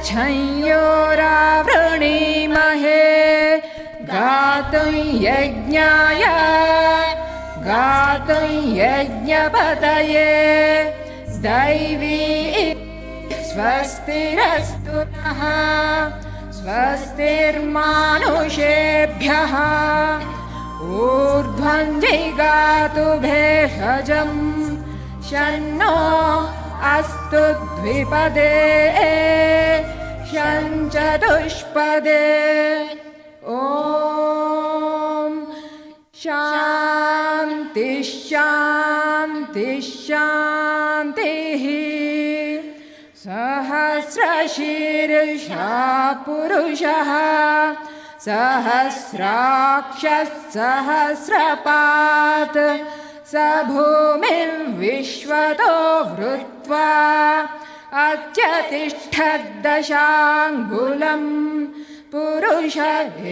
अच्छयोरावृणीमहे गातुं यज्ञाय गातुं यज्ञपतये दैवी स्वस्तिरस्तु नः स्वस्तिर्मानुषेभ्यः ऊर्ध्वं जिगातु भेषजं शन्नो अस्तु द्विपदे शञ्चतुष्पदे ॐ शान्ति शान्ति शान्तिः सहस्रशीर्षा पुरुषः सहस्राक्षः सहस्रपात् स भूमिं विश्वतो वृत्वा अत्यतिष्ठद्दशाङ्गुलं पुरुष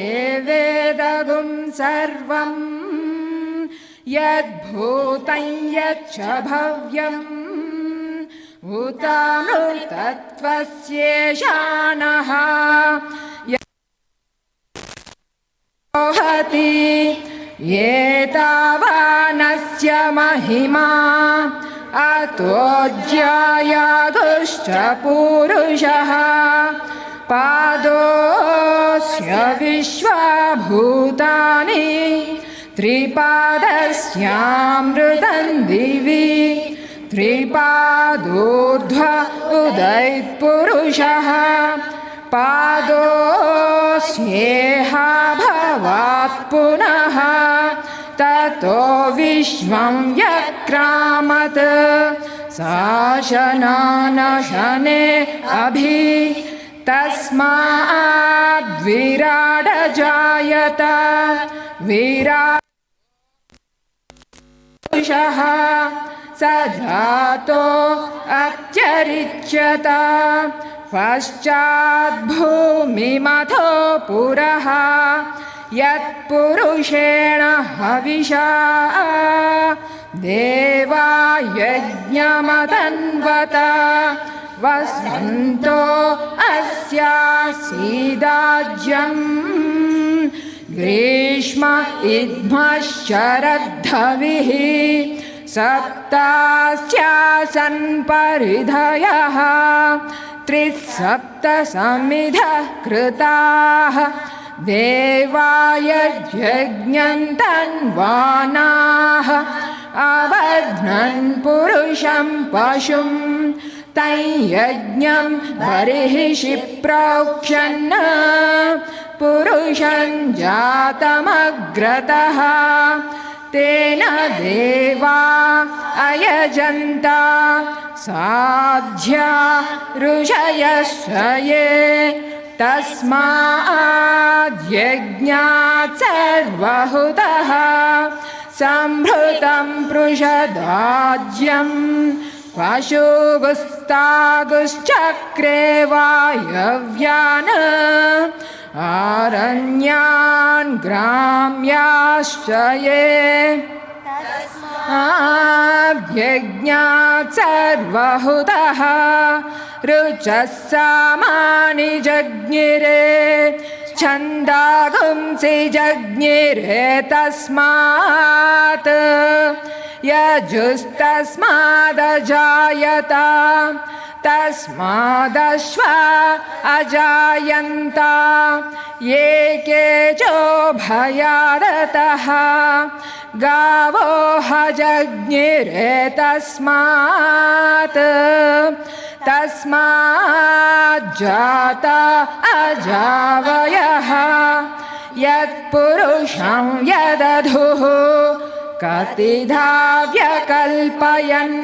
एवेदगुं सर्वं यद्भूतं यच्च भव्यम् उतामृतत्वस्येषानः योहति एतावानस्य महिमा अतोऽज्यायागुश्च पूरुषः पादोऽस्य विश्वभूतानि त्रिपादस्यामृतं दिवि त्रिपादोर्ध्व उदयत्पुरुषः पादोऽस्येह भवात् पुनः ततो विश्वं व्यक्रामत् शासनानशने अभि तस्माद्विराड जायत विराट पुरुषः स जातो अत्यरिच्यत पश्चाद्भूमिमथो पुरः यत्पुरुषेण हविषा देवा यज्ञमतन्वत वसन्तो अस्यासीदाज्यम् ग्रीष्म इद्मशरद्धविः सप्तास्यासन् परिधयः त्रिसप्तसमिधः कृताः देवाय यज्ञन्तन्वानाः अबध्नन् पुरुषं पशुं तं यज्ञं बर्हिषि प्रोक्षन् पुरुषं जातमग्रतः तेन देवा अयजन्ता साध्या ऋषयः तस्माद्यज्ञात् सर्वहुतः सम्भृतं पृषदाज्यं पशुगुस्तागुश्चक्रे वायव्यान् आरण्यान् ग्राम्याश्च ये यज्ञात् सर्वहुतः ऋचः सामानि जज्ञिरे छन्दागुंसि जज्ञिरे तस्मात् यजुस्तस्मादजायत तस्मादश्वा अजायन्त ये केचो भयादतः गावो हजज्ञिरे तस्मात् तस्माज्जाता अजावयः यत्पुरुषं यदधुः कतिधा व्यकल्पयन्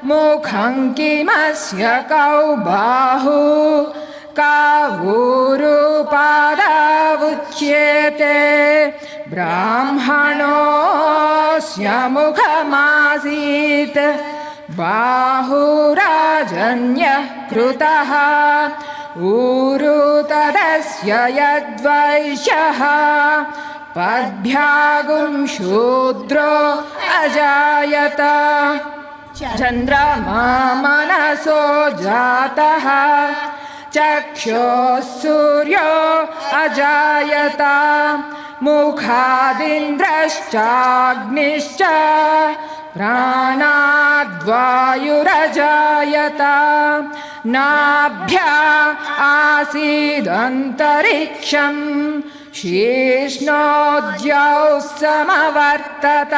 मुखं किमस्य कौ बाहु कावूरुपादावुच्येते ब्राह्मणोऽस्य मुखमासीत् बाहुराजन्यः कृतः ऊरु तदस्य यद्वैश्यः पद्भ्यागुं शूद्रो अजायत चन्द्रमा मनसो जातः चक्षुः सूर्यो अजायत मुखादिन्द्रश्चाग्निश्च प्राणाद्वायुरजायत नाभ्या आसीदन्तरिक्षम् शीर्ष्णोद्यौ समवर्तत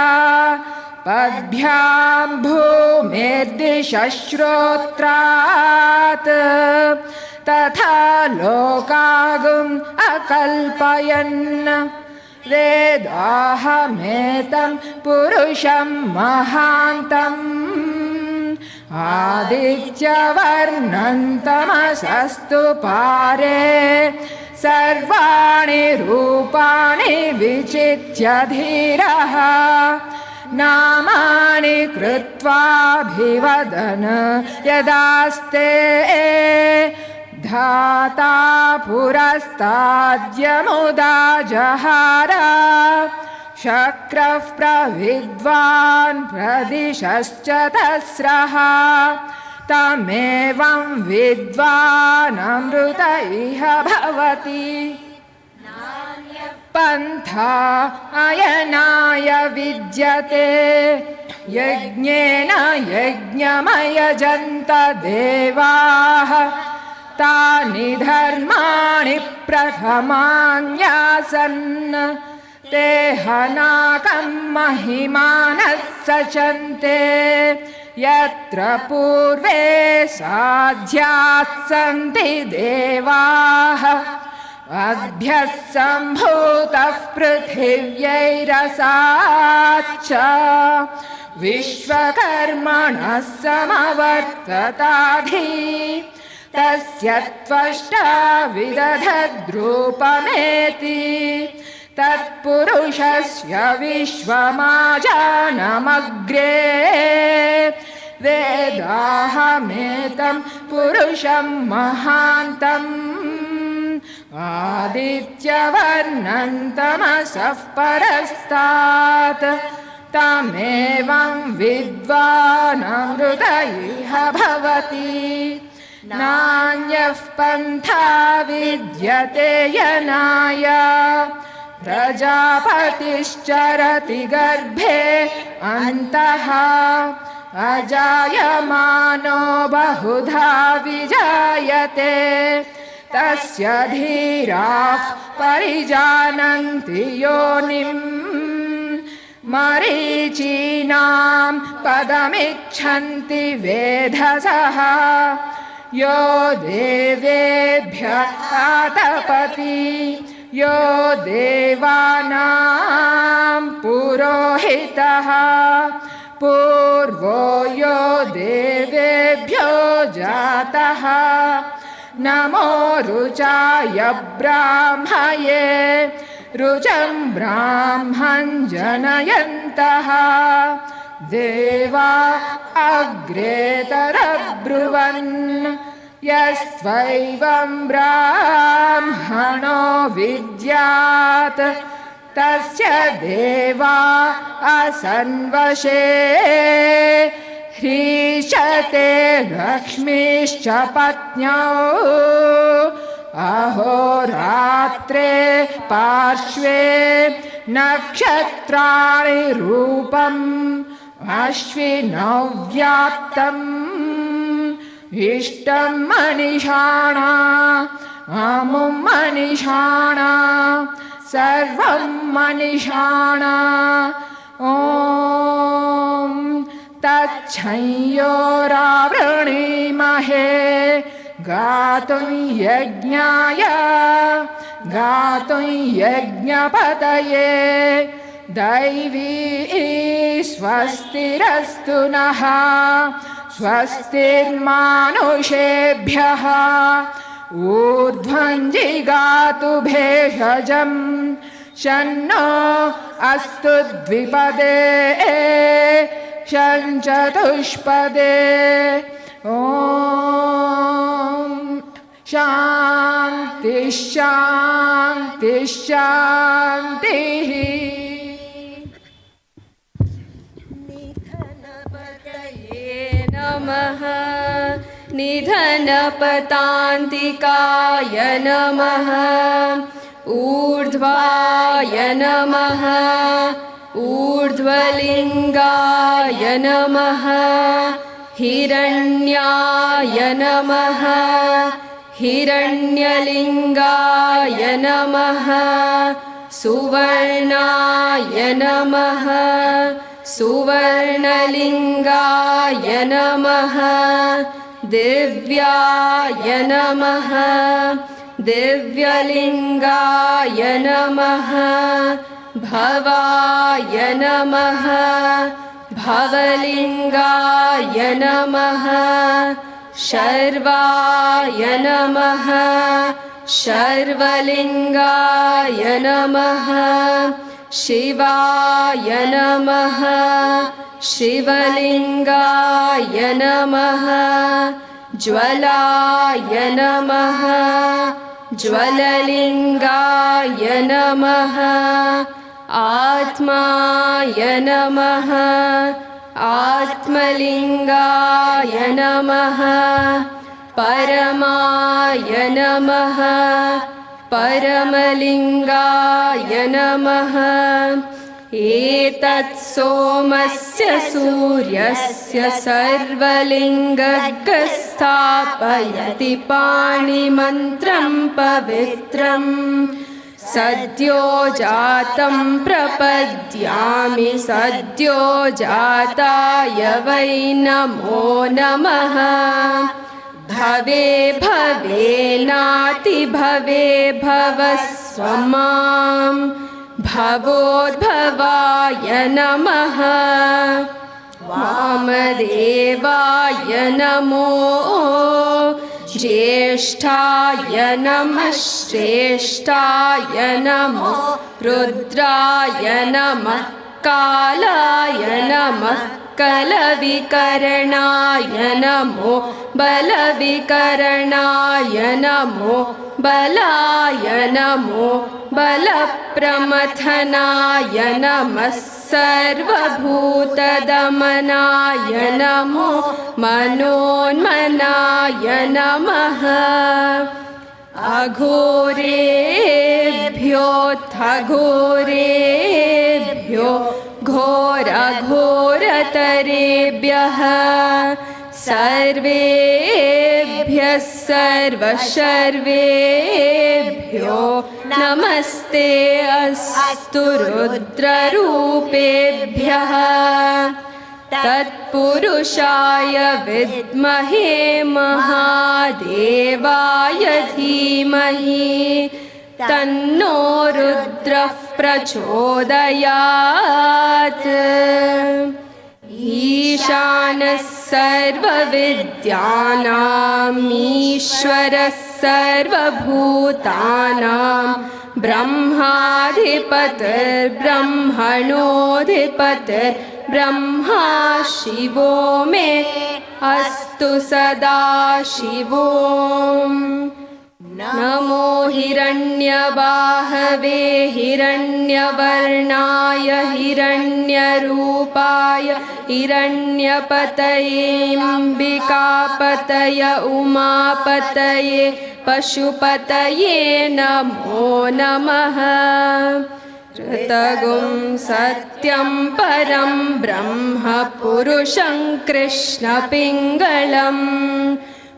पद्भ्यां भूमिर्दिशश्रोत्रात् तथा लोकागुम् अकल्पयन् वेदाहमेतं पुरुषं महान्तम् आदित्यवर्णन्तमसस्तु पारे सर्वाणि रूपाणि विचित्य धीरः नामानि कृत्वाभिवदन् यदास्ते धाता पुरस्ताद्यमुदा जहार शक्रः प्रविद्वान् प्रदिशश्च तस्रः तमेवं विद्वान् अमृत इह भवति पन्था अयनाय विद्यते यज्ञेन यज्ञमयजन्त देवाः तानि धर्माणि प्रथमान्यासन् ते हनाकं महिमानः सचन्ते यत्र पूर्वे साध्याः सन्ति देवाः अद्भ्यः सम्भूतः पृथिव्यैरसाच्च विश्वकर्मणः समवर्तताधि तस्य त्वष्टा विदधद्रूपमेति तत्पुरुषस्य विश्वमाजानमग्रे वेदाहमेतं पुरुषं महान्तम् आदित्यवर्णन्तमसः परस्तात् तमेवं विद्वान् अमृत इह भवति नान्यः पन्था विद्यते यनाय प्रजापतिश्चरति गर्भे अन्तः अजायमानो बहुधा विजायते तस्य धीराः परिजानन्ति योनिम् मरीचीनां पदमिच्छन्ति वेधसः यो देवेभ्यः आतपति यो देवानां पुरोहितः पूर्वो यो देवेभ्यो जातः नमो रुचाय ब्राह्मये रुचं ब्राह्मं जनयन्तः देवा अग्रे तरब्रुवन् यस्त्वैवं ब्राह्मणो विद्यात् तस्य देवा असन्वशे ह्रीशते लक्ष्मीश्च पत्न्यौ अहोरात्रे पार्श्वे नक्षत्राणि रूपम् अश्विनौ व्याप्तम् इष्टं मनीषाणा अमुं मनीषाणा सर्वं मनीषाणा ॐ तच्छंयोरावृणीमहे गातुं यज्ञाय गातुं यज्ञपतये दैवी स्वस्तिरस्तु नः स्वस्तिर्मानुषेभ्यः ऊर्ध्वं जिगातु भेषजं शन्नो अस्तु द्विपदे शञ्चतुष्पदे ॐ शान्ति शान्ति शान्तिः नमः निधनपतान्तिकाय नमः ऊर्ध्वाय नमः ऊर्ध्वलिङ्गाय नमः हिरण्याय नमः हिरण्यलिङ्गाय नमः सुवर्णाय नमः सुवर्णलिङ्गाय नमः दिव्याय नमः दिव्यलिङ्गाय नमः भवाय नमः भवलिङ्गाय नमः शर्वाय नमः शर्वलिङ्गाय नमः शिवाय नमः शिवलिङ्गाय नमः ज्वलाय नमः ज्वललिङ्गाय नमः आत्माय नमः आत्मलिङ्गाय नमः परमाय नमः परमलिङ्गाय नमः एतत् सोमस्य सूर्यस्य सर्वलिङ्गं स्थापयति पाणिमन्त्रं पवित्रम् सद्यो जातं प्रपद्यामि सद्यो जाताय वै नमो नमः भवे भवे नाति भवे भवस्व मां भवोद्भवाय नमः वामदेवाय नमो ज्येष्ठाय नमः श्रेष्ठाय नमो रुद्राय नमः कालाय नमः कलविकरणाय नमो बलविकरणाय नमो बलाय नमो बलप्रमथनाय नमः सर्वभूतदमनाय नमो मनोन्मनाय नमः अघोरेभ्योऽथघोरेभ्यो घोरघोरतरेभ्यः सर्वेभ्यः सर्वशर्वेभ्यो नमस्ते अस्तु रुद्ररूपेभ्यः तत्पुरुषाय विद्महे महादेवाय धीमहि तन्नो रुद्रः प्रचोदयात् ईशानः सर्वविद्यानाम् ईश्वरः सर्वभूतानां ब्रह्माधिपतिर्ब्रह्मणोऽधिपतिर्ब्रह्मा शिवो मे अस्तु सदा शिवो नमो हिरण्यबाहवे हिरण्यवर्णाय हिरण्यरूपाय हिरण्यपतये अम्बिकापतये उमापतये पशुपतये नमो नमः ऋतगुं सत्यं परं ब्रह्म पुरुषं कृष्णपिङ्गलम्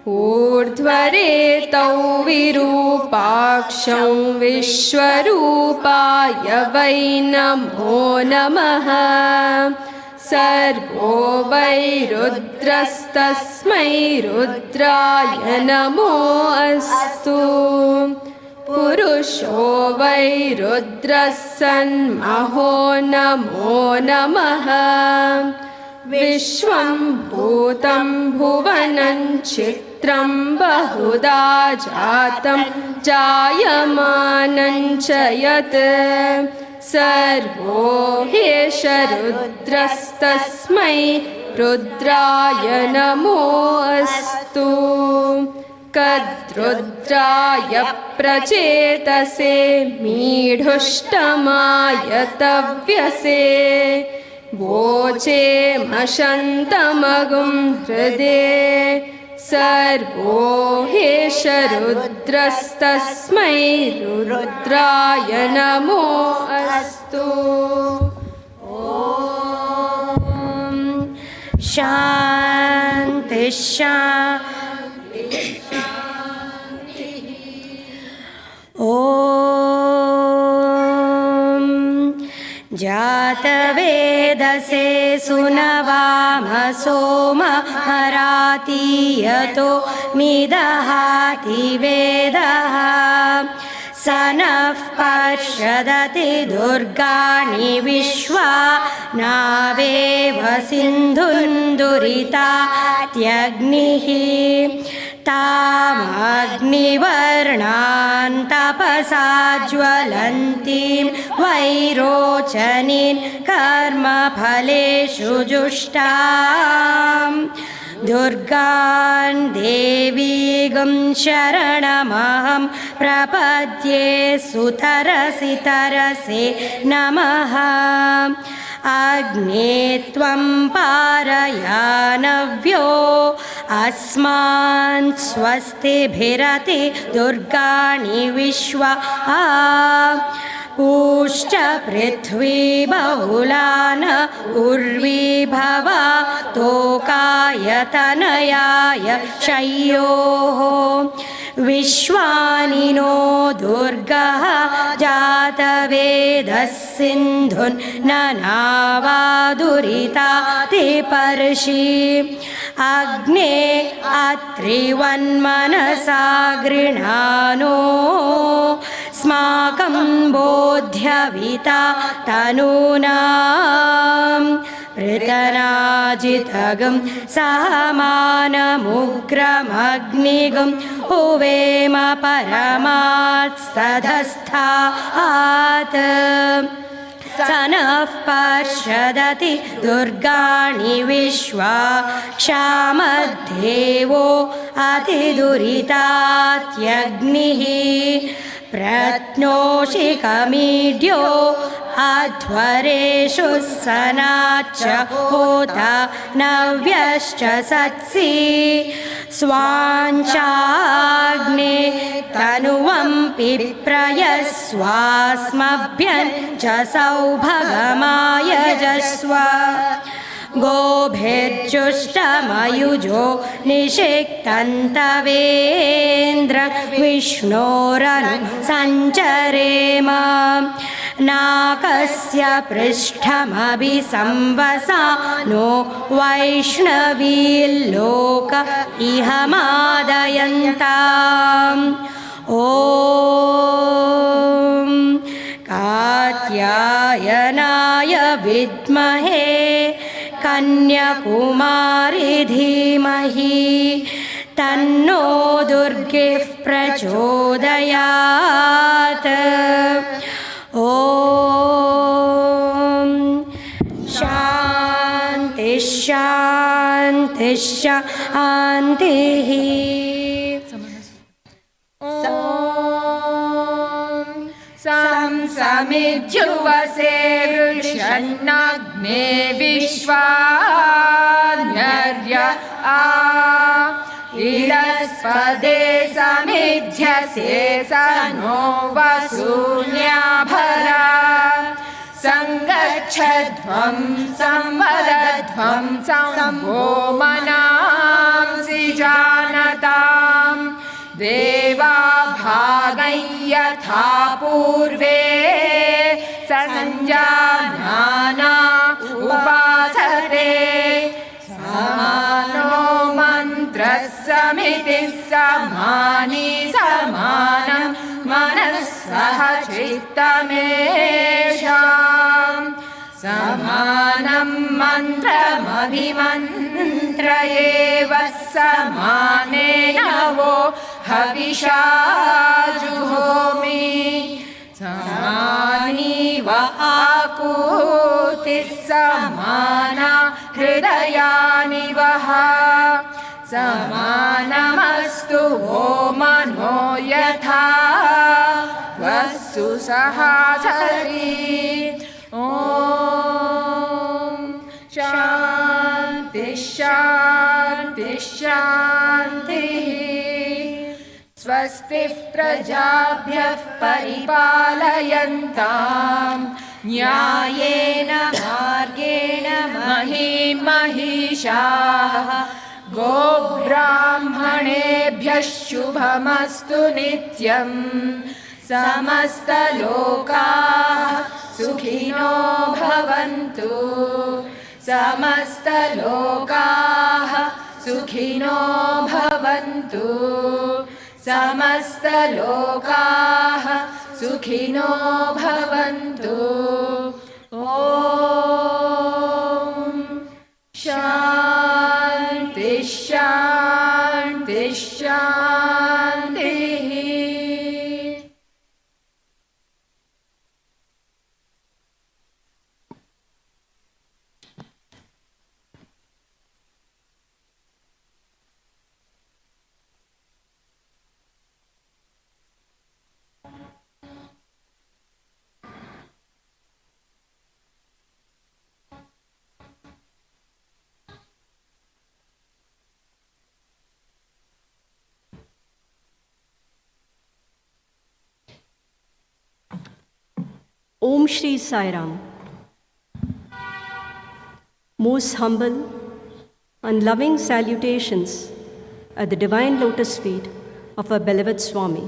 ऊर्ध्वरेतौ विरूपाक्षं विश्वरूपाय वै नमो नमः सर्वो वै रुद्रस्तस्मै रुद्राय नमो अस्तु पुरुषो वै रुद्रः सन्महो नमो नमः विश्वं भूतं भुवनं चित्रं बहुधा जातं जायमानं च यत् सर्वो ह्येष रुद्रस्तस्मै रुद्राय नमो अस्तु कद्रुद्राय प्रचेतसे मीढुष्टमाय तव्यसे वोचे मशन्तमगुं हृदे सर्वो हेष रुद्रस्तस्मै रुद्राय नमो अस्तु। शान्ति ॐ जातवेदसे सुनवामसो आराति यतो मिदहाति वेदः स नः पर्षदति दुर्गाणि विश्वा नावेव सिन्धुन्दुरितात्यग्निः तामग्निवर्णान् तपसा ज्वलन्तीं वैरोचनीं कर्मफलेषु जुष्टाम् दुर्गान् देवीगं शरणमहं प्रपद्ये सुतरसि तरसे नमः। अग्ने त्वं पारयानव्यो अस्मान् स्वस्तिभिरति दुर्गाणि विश्वा पूश्च पृथ्वी बहुलान उर्वी भवा तोकायतनयाय शय्योः विश्वानिनो दुर्गः जातवेदः सिन्धुन् ननावादुरितातिपर्षि अग्ने अत्रिवन्मनसा गृह्णानो स्माकं बोध्यविता तनूनां पृतनाजितगं सहमानमुग्रमग्निगं हुवेम परमात्सधस्थात् स नः पर्षदति दुर्गाणि विश्वा क्षामद्देवो अतिदुरितात्यग्निः प्रत्नोषिकमीड्यो अध्वरेषु सनाच्च होता नव्यश्च सत्सि स्वाञ्चाग्ने तनुवं पिप्रयस्वास्मभ्यं च सौभगमायजस्व गोभिर्जुष्टमयुजो निषिक्तन्तवेन्द्र विष्णोरनु सञ्चरेम नाकस्य पृष्ठमभिसंवसा नो वैष्णवील्लोक इह मादयन्ताम् ॐ कात्यायनाय विद्महे कन्याकुमारी धीमहि तन्नो दुर्गिः प्रचोदयात्। ॐ शान्ति शान्ति शान्तिः। समिज्युवसे वृषन्नग्ने विश्वान्यर्य इडस्पदे समिध्यसे स नो वसून्याभरा सङ्गच्छध्वं संवदध्वं संभो मनांसि जानताम् देवा भागै यथा पूर्वे सञ्जानाना उपासते समानो मन्त्रः समितिः समानी समानं मनः सह चित्तमेषाम् समानं मन्त्रमभिमन्त्रयेव समानेन वो हविषा जुहोमि समानीव आकूतिः समाना हृदयानि वः समानमस्तु वो मनो यथा वस्तु सहासरि। ॐ शान्ति शान्ति शान्ति। स्वस्तिः प्रजाभ्यः परिपालयन्ताम् न्यायेन मार्गेण महीं महिषाः गोब्राह्मणेभ्यः शुभमस्तु नित्यम् समस्तलोकाः सुखिनो भवन्तु समस्तलोकाः सुखिनो भवन्तु समस्तलोकाः सुखिनो भवन्तु ॐ शान्ति शान्ति शान्तिः Om Shri Sai Ram. Most humble and loving salutations at the divine lotus feet of our beloved Swami.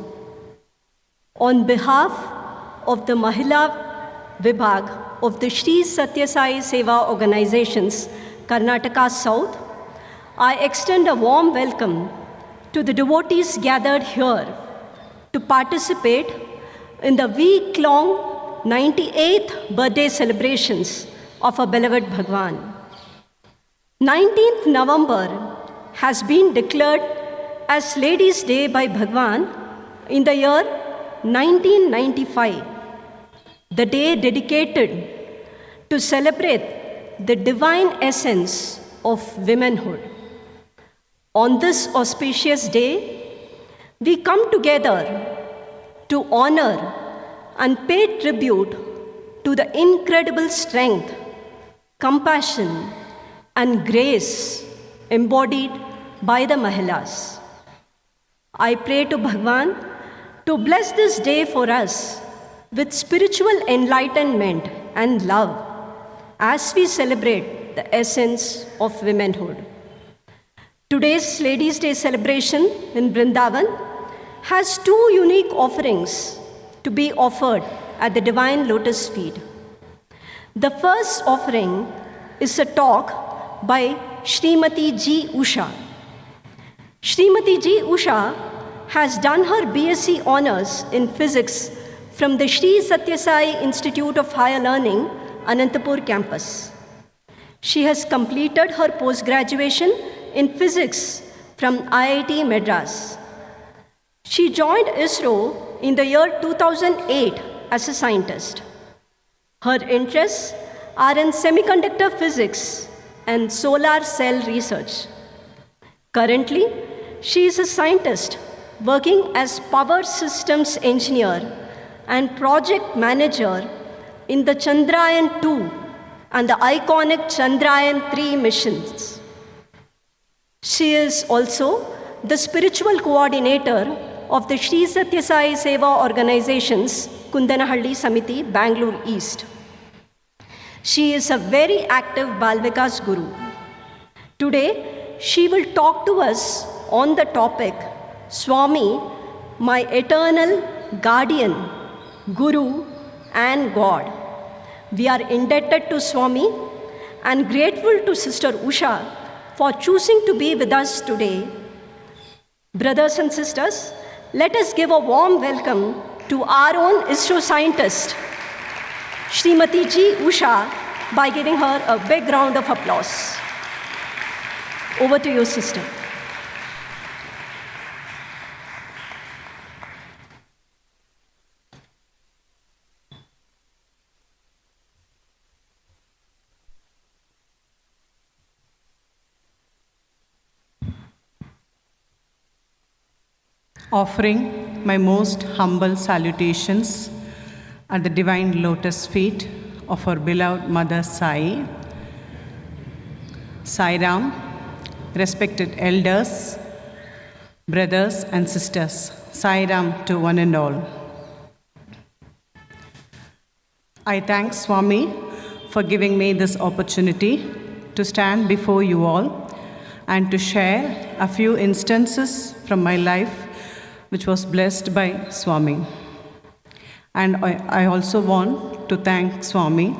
On behalf of the Mahila Vibhag of the Sri Sathya Sai Seva Organizations, Karnataka South, I extend a warm welcome to the devotees gathered here to participate in the week-long 98th birthday celebrations of our beloved Bhagawan. 19th November has been declared as Ladies' Day by Bhagawan in the year 1995, the day dedicated to celebrate the divine essence of womanhood. On this auspicious day, we come together to honor and pay tribute to the incredible strength, compassion, and grace embodied by the Mahilas. I pray to Bhagawan to bless this day for us with spiritual enlightenment and love as we celebrate the essence of womanhood. Today's Ladies' Day celebration in Brindavan has two unique offerings to be offered at the divine lotus feet. The first offering is a talk by Srimati G. Usha. Srimati G. Usha has done her BSc Honours in Physics from the Sri Sathya Sai Institute of Higher Learning, Ananthapur campus. She has completed her post-graduation in Physics from IIT Madras. She joined ISRO in the year 2008 as a scientist. Her interests are in semiconductor physics and solar cell research. Currently, she is a scientist working as power systems engineer and project manager in the Chandrayaan-2 and the iconic Chandrayaan-3 missions. She is also the spiritual coordinator of the Sri Sathya Sai Seva Organizations, Kundanahalli Samiti, Bangalore East. She is a very active Balvikas Guru. Today, she will talk to us on the topic, Swami, my eternal guardian, Guru and God. We are indebted to Swami and grateful to Sister Usha for choosing to be with us today. Brothers and sisters, let us give a warm welcome to our own ISRO scientist, Srimati G. Usha, by giving her a big round of applause. Over to you, sister. Offering my most humble salutations at the divine lotus feet of our beloved Mother Sai, Sai Ram, respected elders, brothers and sisters. Sai Ram to one and all. I thank Swami for giving me this opportunity to stand before you all and to share a few instances from my life which was blessed by Swami. And I also want to thank Swami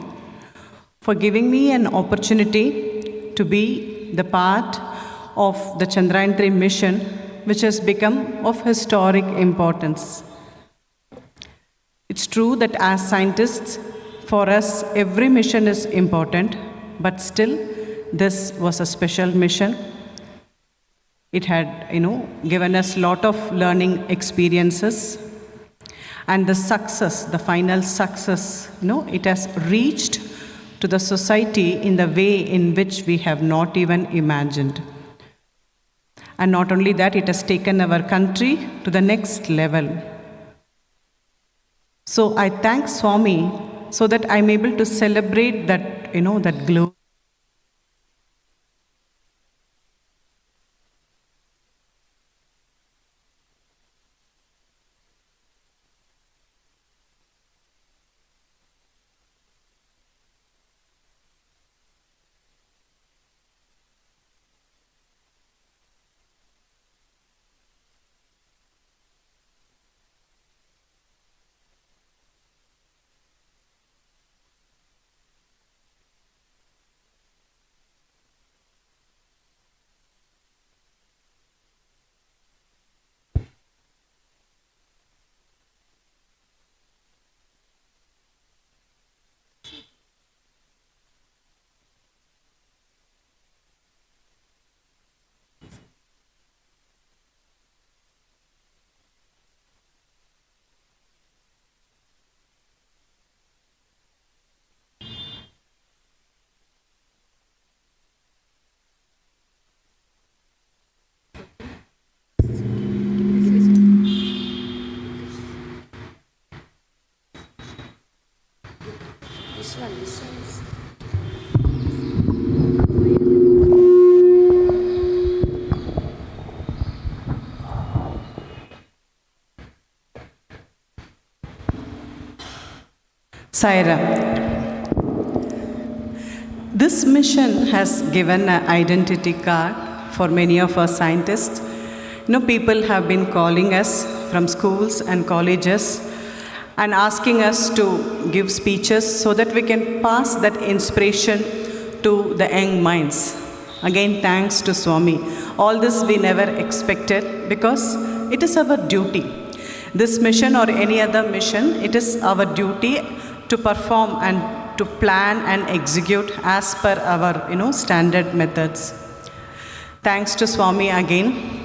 for giving me an opportunity to be the part of the Chandrayaan-3 mission, which has become of historic importance. It's true that as scientists, for us, every mission is important, but still, this was a special mission. It had, given us a lot of learning experiences. And the success, the final success, it has reached to the society in the way in which we have not even imagined. And not only that, it has taken our country to the next level. So I thank Swami so that I'm able to celebrate that, that glory. Sai Ram. This mission has given an identity card for many of our scientists. People have been calling us from schools and colleges and asking us to give speeches so that we can pass that inspiration to the young minds. Again, thanks to Swami. All this we never expected because it is our duty. This mission or any other mission, it is our duty to perform and to plan and execute as per our standard methods. Thanks to Swami again.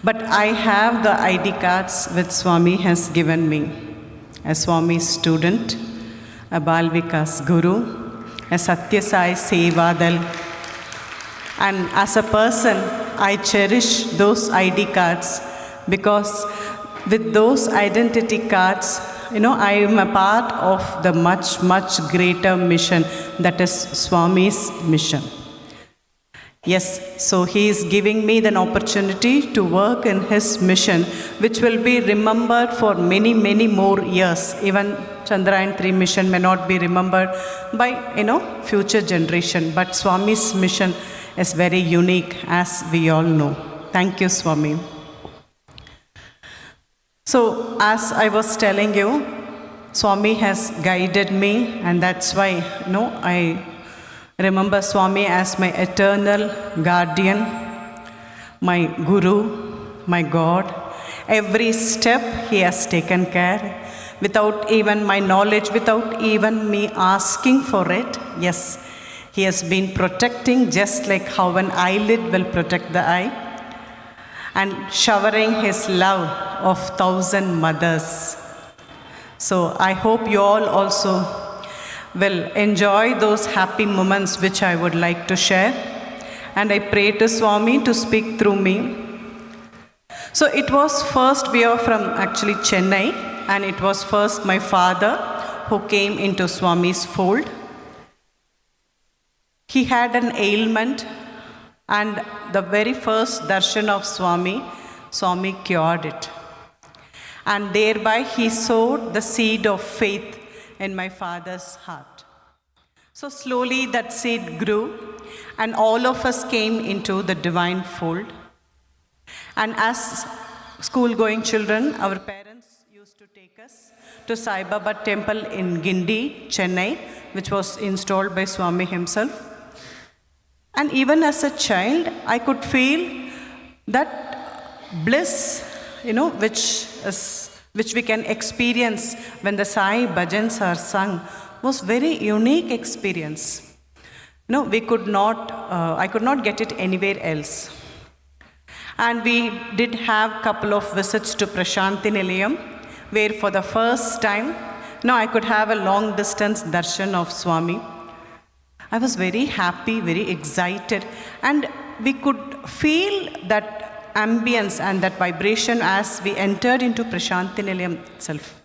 But I have the ID cards which Swami has given me. A Swami's student, a Balvikas Guru, a Sathya Sai Sevadal. And as a person, I cherish those ID cards because with those identity cards, I am a part of the much, much greater mission that is Swami's mission. Yes, so he is giving me the opportunity to work in his mission, which will be remembered for many, many more years. Even Chandrayaan-3 mission may not be remembered by, future generation. But Swami's mission is very unique, as we all know. Thank you, Swami. So, as I was telling you, Swami has guided me, and that's why, I remember Swami as my eternal guardian, my Guru, my God. Every step he has taken care, without even my knowledge, without even me asking for it. Yes, he has been protecting just like how an eyelid will protect the eye, and showering his love of 1,000 mothers. So I hope you all also will enjoy those happy moments which I would like to share. And I pray to Swami to speak through me. So it was first, we are from actually Chennai, and it was first my father who came into Swami's fold. He had an ailment, and the very first darshan of Swami, Swami cured it. and thereby he sowed the seed of faith in my father's heart. So slowly that seed grew, and all of us came into the divine fold. And as school-going children, our parents used to take us to Sai Baba temple in Gindi, Chennai, which was installed by Swami himself. And even as a child, I could feel that bliss, which we can experience when the Sai Bhajans are sung, was very unique experience. I could not get it anywhere else. And we did have a couple of visits to Prashanthi Nilayam, where for the first time, I could have a long distance darshan of Swami. I was very happy, very excited, and we could feel that ambience and that vibration as we entered into Prashanthi Nilayam itself.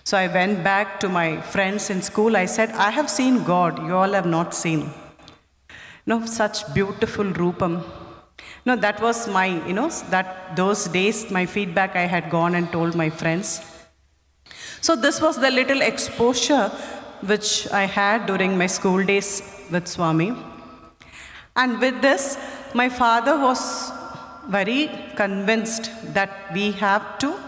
So I went back to my friends in school. I said, I have seen God, you all have not seen. Such beautiful Rupam. That was my, those days, my feedback I had gone and told my friends. So this was the little exposure which I had during my school days with Swami. And with this, my father was very convinced that we have to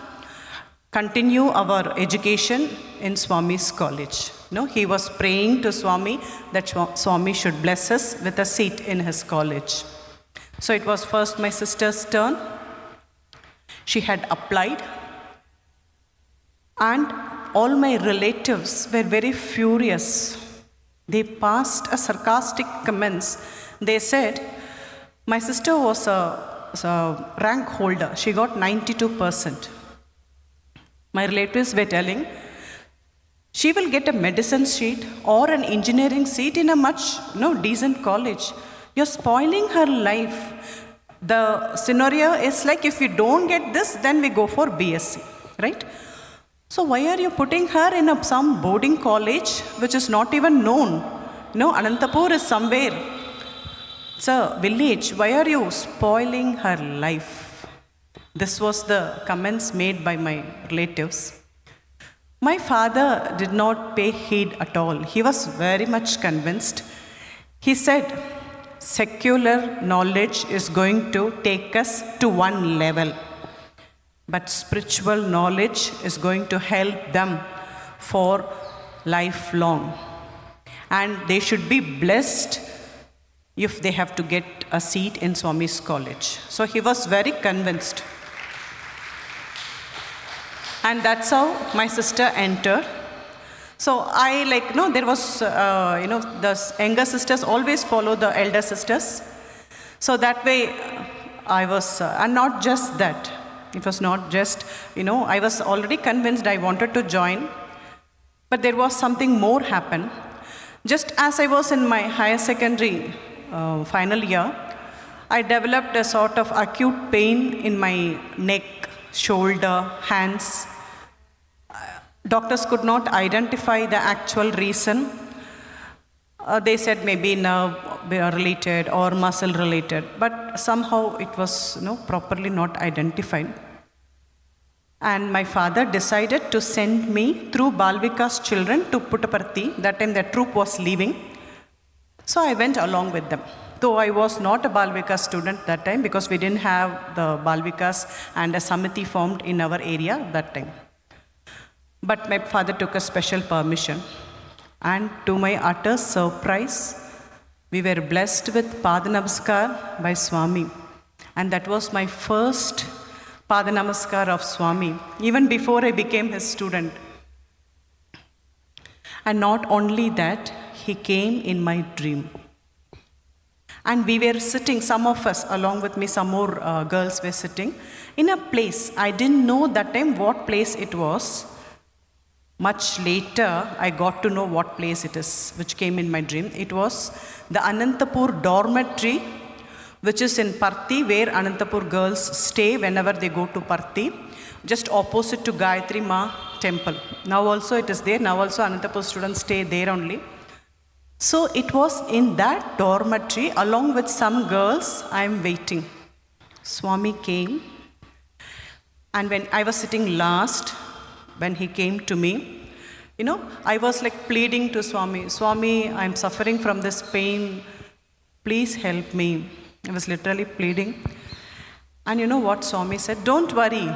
continue our education in Swami's college. He was praying to Swami that Swami should bless us with a seat in his college. So it was first my sister's turn. She had applied, and all my relatives were very furious. They passed a sarcastic comments. They said, my sister was a rank holder. She got 92%. My relatives were telling, she will get a medicine seat or an engineering seat in a much decent college. You're spoiling her life. The scenario is like, if we don't get this, then we go for BSc, right? So why are you putting her in some boarding college which is not even known? Ananthapur is somewhere. It's a village. Why are you spoiling her life? This was the comments made by my relatives. My father did not pay heed at all. He was very much convinced. He said, secular knowledge is going to take us to one level, but spiritual knowledge is going to help them for lifelong. And they should be blessed if they have to get a seat in Swami's college. So he was very convinced. And that's how my sister entered. So there was, the younger sisters always follow the elder sisters. So that way I was, and not just that. It was not just, I was already convinced I wanted to join. But there was something more happen. Just as I was in my higher secondary final year, I developed a sort of acute pain in my neck, shoulder, hands. Doctors could not identify the actual reason. They said maybe nerve related or muscle related, but somehow it was properly not identified. And my father decided to send me through Balvika's children to Puttaparthi. That time the troop was leaving. So I went along with them. Though I was not a Balvika student that time because we didn't have the Balvikas and a Samiti formed in our area that time. But my father took a special permission. And to my utter surprise, we were blessed with Padanamaskar by Swami. And that was my first Padanamaskar of Swami, even before I became his student. And not only that, he came in my dream. And we were sitting, some of us, along with me, some more girls were sitting, in a place. I didn't know that time what place it was. Much later, I got to know what place it is, which came in my dream. It was the Ananthapur dormitory, which is in Parthi, where Ananthapur girls stay whenever they go to Parthi, just opposite to Gayatri Ma temple. Now also it is there. Now also Ananthapur students stay there only. So it was in that dormitory, along with some girls, I am waiting. Swami came. And when I was sitting last, when he came to me, I was like pleading to Swami, Swami, I'm suffering from this pain. Please help me. I was literally pleading. And you know what Swami said? Don't worry.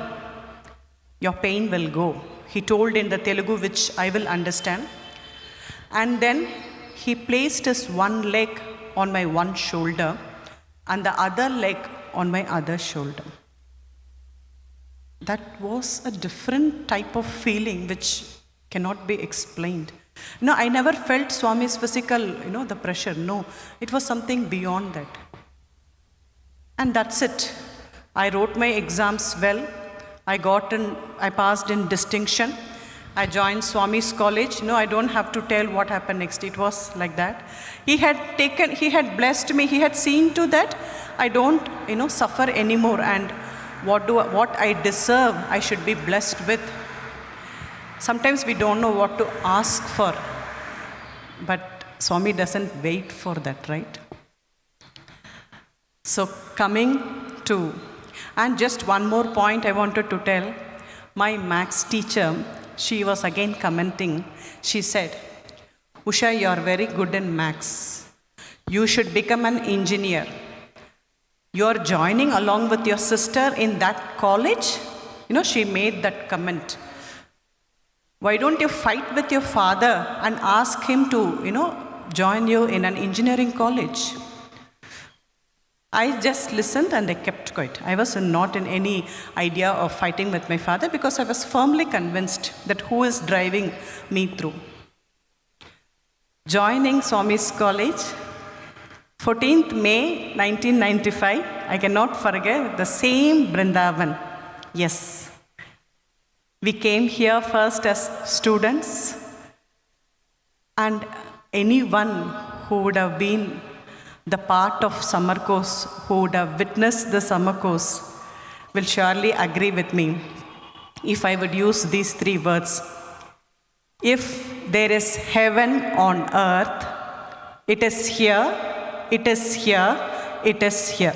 Your pain will go. He told in the Telugu, which I will understand. And then he placed his one leg on my one shoulder and the other leg on my other shoulder. That was a different type of feeling which cannot be explained. No, I never felt Swami's physical, the pressure. No, it was something beyond that. And that's it. I wrote my exams well. I passed in distinction. I joined Swami's college. No, I don't have to tell what happened next. It was like that. He had blessed me. He had seen to that I don't, suffer anymore. And what I deserve, I should be blessed with. Sometimes we don't know what to ask for. But Swami doesn't wait for that, right? So coming to, and just one more point I wanted to tell. My maths teacher, she was again commenting. She said, Usha, you are very good in maths. You should become an engineer. You are joining along with your sister in that college. She made that comment. Why don't you fight with your father and ask him to, join you in an engineering college? I just listened and I kept quiet. I was not in any idea of fighting with my father because I was firmly convinced that who is driving me through. Joining Swami's college, 14th May 1995, I cannot forget the same Brindavan. Yes. We came here first as students, and anyone who would have been the part of summer course, who would have witnessed the summer course, will surely agree with me if I would use these three words. If there is heaven on earth, it is here, it is here, it is here.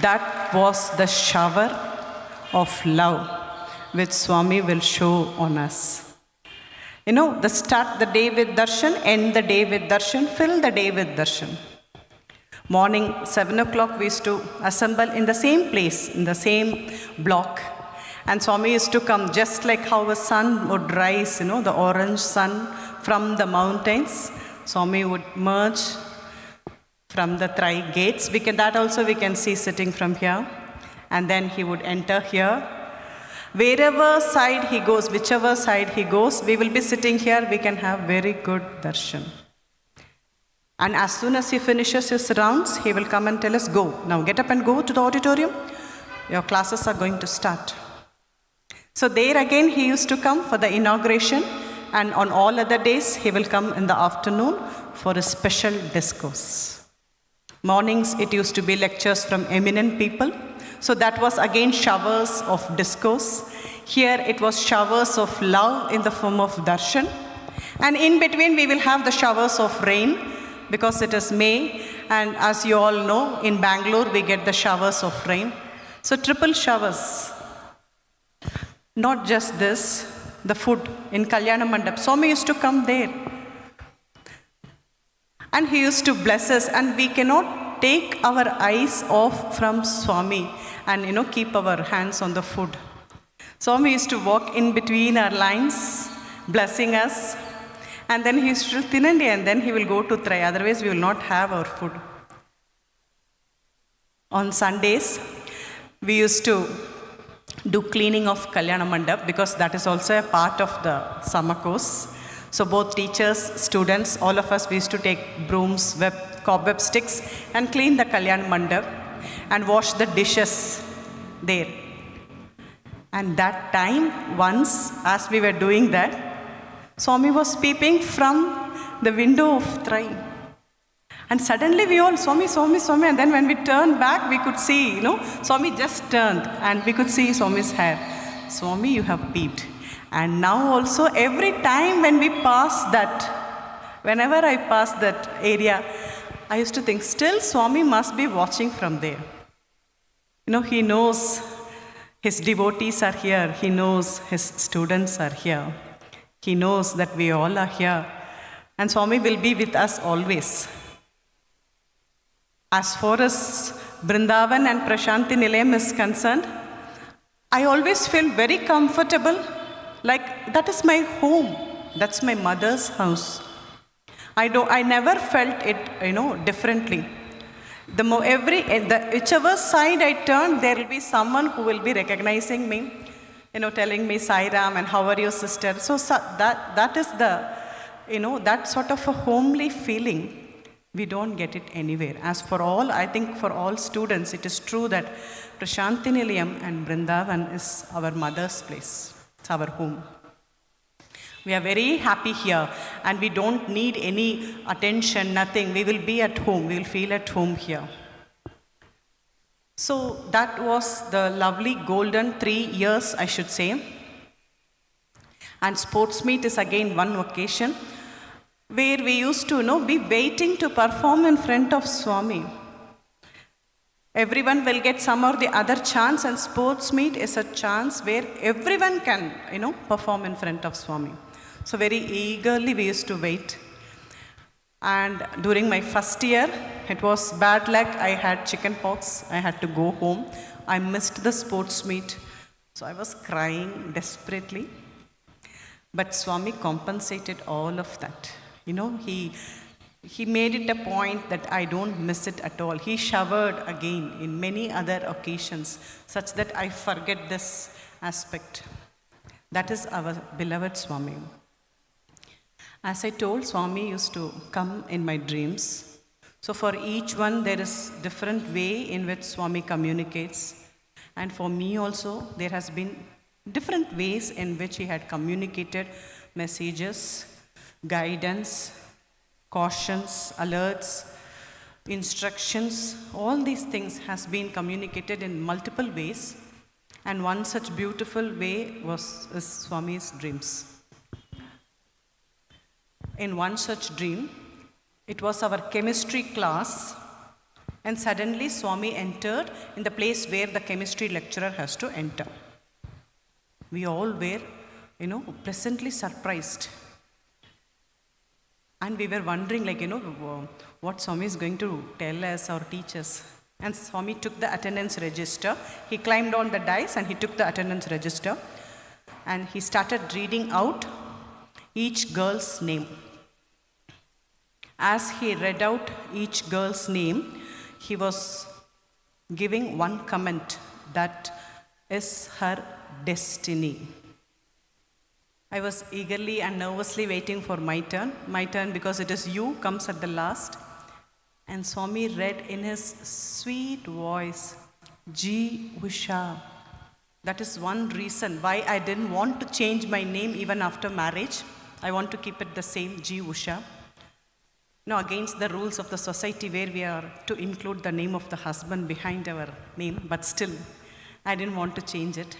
That was the shower of love which Swami will show on us. Start the day with darshan, end the day with darshan, fill the day with darshan. Morning, 7 o'clock, we used to assemble in the same place, in the same block. And Swami used to come just like how the sun would rise, the orange sun from the mountains. Swami would merge from the three gates. That also we can see sitting from here. And then he would enter here. Wherever side he goes, whichever side he goes, we will be sitting here, we can have very good darshan. And as soon as he finishes his rounds, he will come and tell us, go. Now get up and go to the auditorium. Your classes are going to start. So there again he used to come for the inauguration, and on all other days he will come in the afternoon for a special discourse. Mornings it used to be lectures from eminent people. So that was again showers of discourse. Here it was showers of love in the form of darshan. And in between we will have the showers of rain because it is May. And as you all know, in Bangalore we get the showers of rain. So triple showers. Not just this, the food in Kalyana Mandap. Swami used to come there. And he used to bless us, and we cannot take our eyes off from Swami and keep our hands on the food. Swami used to walk in between our lines, blessing us, and then he used to Tinandi, and then he will go to Try. Otherwise, we will not have our food. On Sundays, we used to do cleaning of Kalyana Mandap because that is also a part of the summer course. So both teachers, students, all of us, we used to take brooms, cobweb sticks and clean the Kalyan Mandap and wash the dishes there. And that time, once, as we were doing that, Swami was peeping from the window of Try. And suddenly we all, Swami, Swami, Swami, and then when we turned back, we could see, Swami just turned and we could see Swami's hair. Swami, you have peeped. And now also, every time when we pass that, whenever I pass that area, I used to think, still Swami must be watching from there. He knows his devotees are here. He knows his students are here. He knows that we all are here. And Swami will be with us always. As far as Brindavan and Prashanti Nilayam is concerned, I always feel very comfortable, like that is my home. That's my mother's house. I never felt it, differently. Whichever side I turn, there will be someone who will be recognizing me, telling me, Sai Ram, and how are you, sister? So that is the, that sort of a homely feeling. We don't get it anywhere. As for all, I think for all students, it is true that Prashanti Nilayam and Brindavan is our mother's place. It's our home. We are very happy here and we don't need any attention, nothing. We will be at home. We will feel at home here. So that was the lovely golden 3 years, I should say. And sports meet is again one occasion where we used to be waiting to perform in front of Swami. Everyone will get some or the other chance, and sports meet is a chance where everyone can, perform in front of Swami. So very eagerly we used to wait. And during my first year, it was bad luck. I had chicken pox. I had to go home. I missed the sports meet. So I was crying desperately. But Swami compensated all of that. He made it a point that I don't miss it at all. He showered again in many other occasions, such that I forget this aspect. That is our beloved Swami. As I told, Swami used to come in my dreams. So for each one, there is different way in which Swami communicates. And for me also, there has been different ways in which he had communicated messages, guidance, cautions, alerts, instructions. All these things has been communicated in multiple ways. And one such beautiful way is Swami's dreams. In one such dream, it was our chemistry class, and suddenly Swami entered in the place where the chemistry lecturer has to enter. We all were, pleasantly surprised. And we were wondering, what Swami is going to tell us or teach us. And Swami took the attendance register. He climbed on the dais and he took the attendance register. And he started reading out each girl's name. As he read out each girl's name, he was giving one comment, that is her destiny. I was eagerly and nervously waiting for my turn. My turn, because it is you, comes at the last. And Swami read in his sweet voice, G. Usha. That is one reason why I didn't want to change my name even after marriage. I want to keep it the same, G. Usha. Against the rules of the society where we are to include the name of the husband behind our name, but still, I didn't want to change it.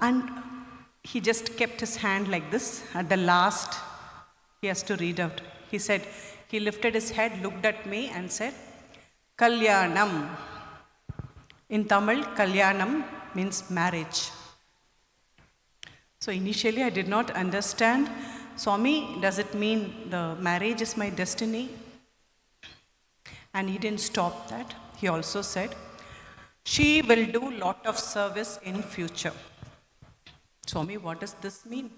And he just kept his hand like this. At the last, he has to read out. He said, he lifted his head, looked at me and said, Kalyanam. In Tamil, Kalyanam means marriage. So initially I did not understand, Swami, does it mean the marriage is my destiny? And he didn't stop that. He also said, she will do lot of service in future. Swami, what does this mean?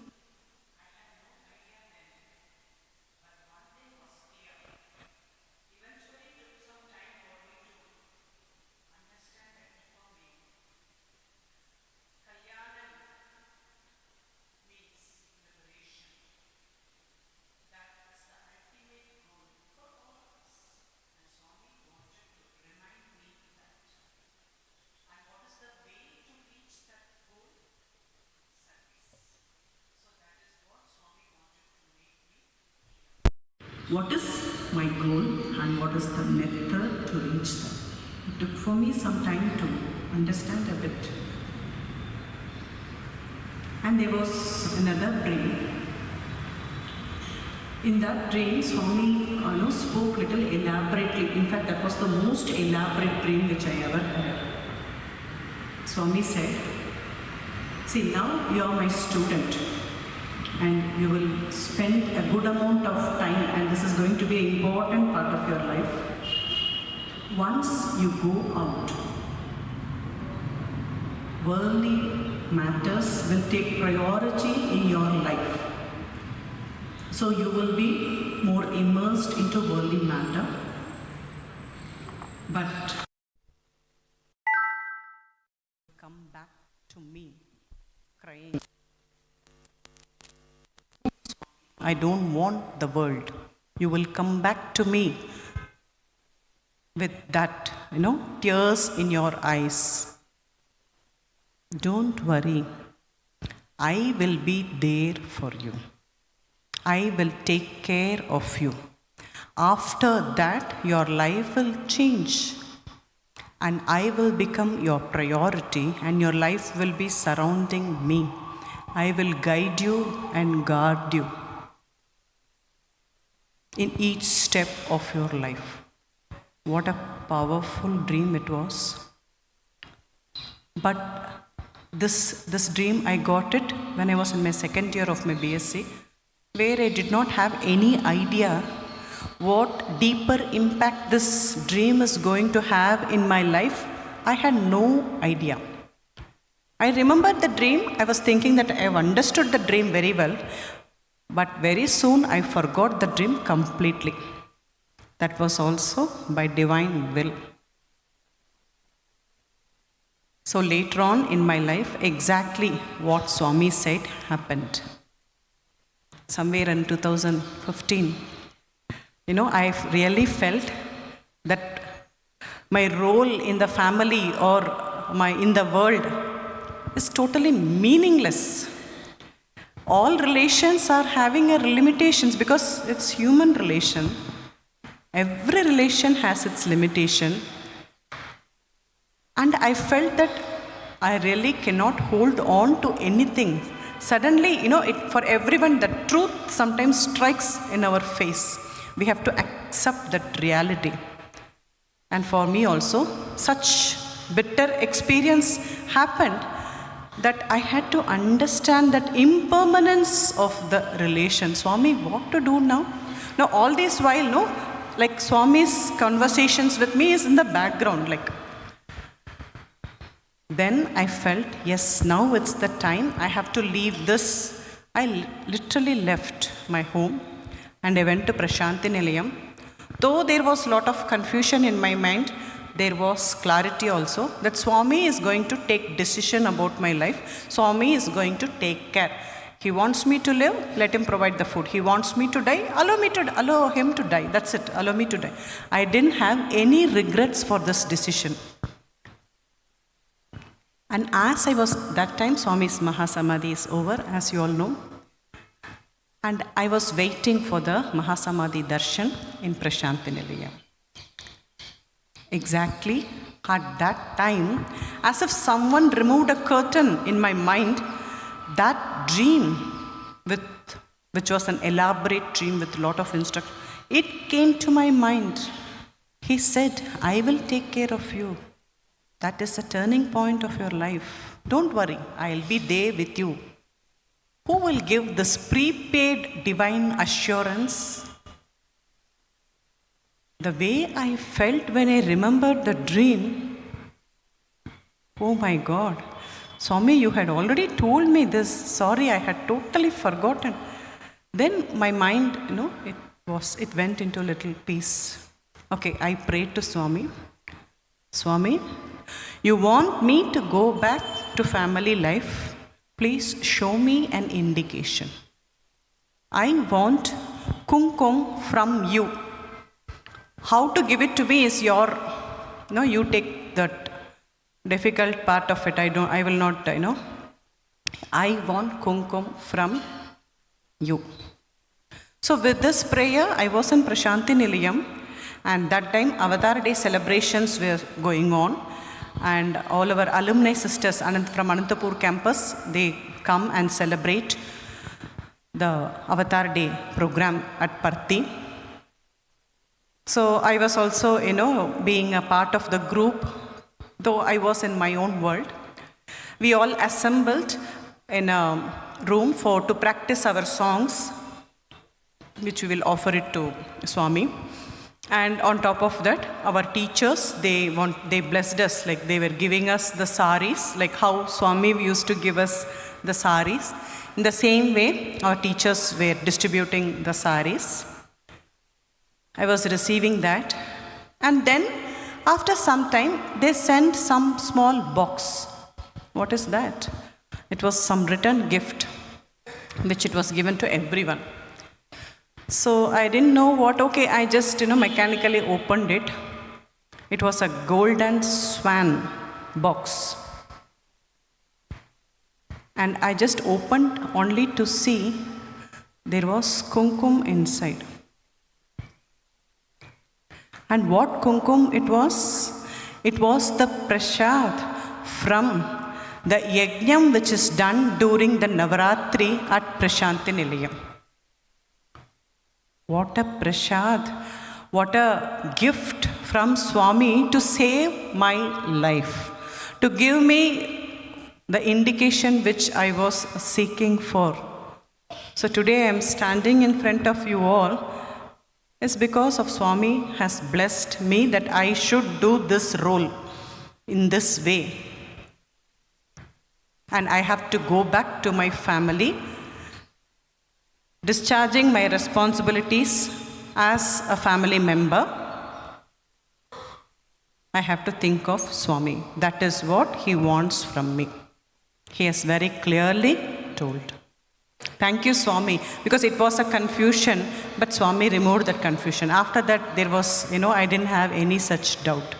What is my goal and what is the method to reach that? It took for me some time to understand a bit. And there was another dream In that dream, Swami spoke little elaborately. In fact, that was the most elaborate dream which I ever had. Swami said, see, now you are my student and you will spend a good amount of time, and this is going to be an important part of your life. Once you go out, worldly matters will take priority in your life. So you will be more immersed into worldly matter. But come back to me crying. I don't want the world. You will come back to me with that, tears in your eyes. Don't worry. I will be there for you. I will take care of you. After that, your life will change. And I will become your priority, and your life will be surrounding me. I will guide you and guard you in each step of your life. What a powerful dream it was. But this dream, I got it when I was in my second year of my BSc, where I did not have any idea what deeper impact this dream is going to have in my life. I had no idea. I remembered the dream. I was thinking that I have understood the dream very well, but very soon I forgot the dream completely. That was also by divine will. So later on in my life, exactly what Swami said happened. Somewhere in 2015, I really felt that my role in the family or in the world is totally meaningless. All relations are having limitations because it's human relation. Every relation has its limitation. And I felt that I really cannot hold on to anything. Suddenly, for everyone, the truth sometimes strikes in our face. We have to accept that reality. And for me also, such bitter experience happened that I had to understand that impermanence of the relation. Swami, what to do now? Now, all this while, like Swami's conversations with me is in the background, Then I felt, yes, now it's the time. I have to leave this. I literally left my home and I went to Prashanthi Nilayam. Though there was a lot of confusion in my mind, there was clarity also that Swami is going to take decision about my life. Swami is going to take care. He wants me to live, let him provide the food. He wants me to die, allow him to die. That's it, allow me to die. I didn't have any regrets for this decision. And as I was, that time Swami's Mahasamadhi is over, as you all know. And I was waiting for the Mahasamadhi darshan in Prashanthi Nilayam. Exactly at that time, as if someone removed a curtain in my mind, that dream, which was an elaborate dream with a lot of instruction, it came to my mind. He said, I will take care of you. That is a turning point of your life. Don't worry, I'll be there with you. Who will give this prepaid divine assurance? The way I felt when I remembered the dream, oh my God, Swami, you had already told me this. Sorry, I had totally forgotten. Then my mind, it went into a little peace. Okay, I prayed to Swami. Swami, you want me to go back to family life? Please show me an indication. I want kumkum from you. How to give it to me is your, you take that difficult part of it. I will not, I want kumkum from you. So with this prayer, I was in Prashanthi Nilayam, and that time Avatar Day celebrations were going on, and all our alumni sisters from Ananthapur campus, they come and celebrate the Avatar Day program at Parthi. So I was also, being a part of the group, though I was in my own world. We all assembled in a room to practice our songs, which we will offer it to Swami. And on top of that, our teachers, they blessed us, like they were giving us the saris, like how Swami used to give us the saris. In the same way, our teachers were distributing the saris. I was receiving that. And then, after some time, they sent some small box. What is that? It was some written gift, which it was given to everyone. So I didn't know what, I just, mechanically opened it. It was a golden swan box. And I just opened only to see there was kumkum inside. And what kumkum it was? It was the prasad from the yajnam which is done during the Navaratri at Prashanti Nilayam. What a prasad, what a gift from Swami to save my life, to give me the indication which I was seeking for. So today I am standing in front of you all is because of Swami has blessed me that I should do this role in this way. And I have to go back to my family, discharging my responsibilities as a family member. I have to think of Swami. That is what he wants from me. He has very clearly told. Thank you, Swami, because it was a confusion, but Swami removed that confusion. After that, there was, I didn't have any such doubt.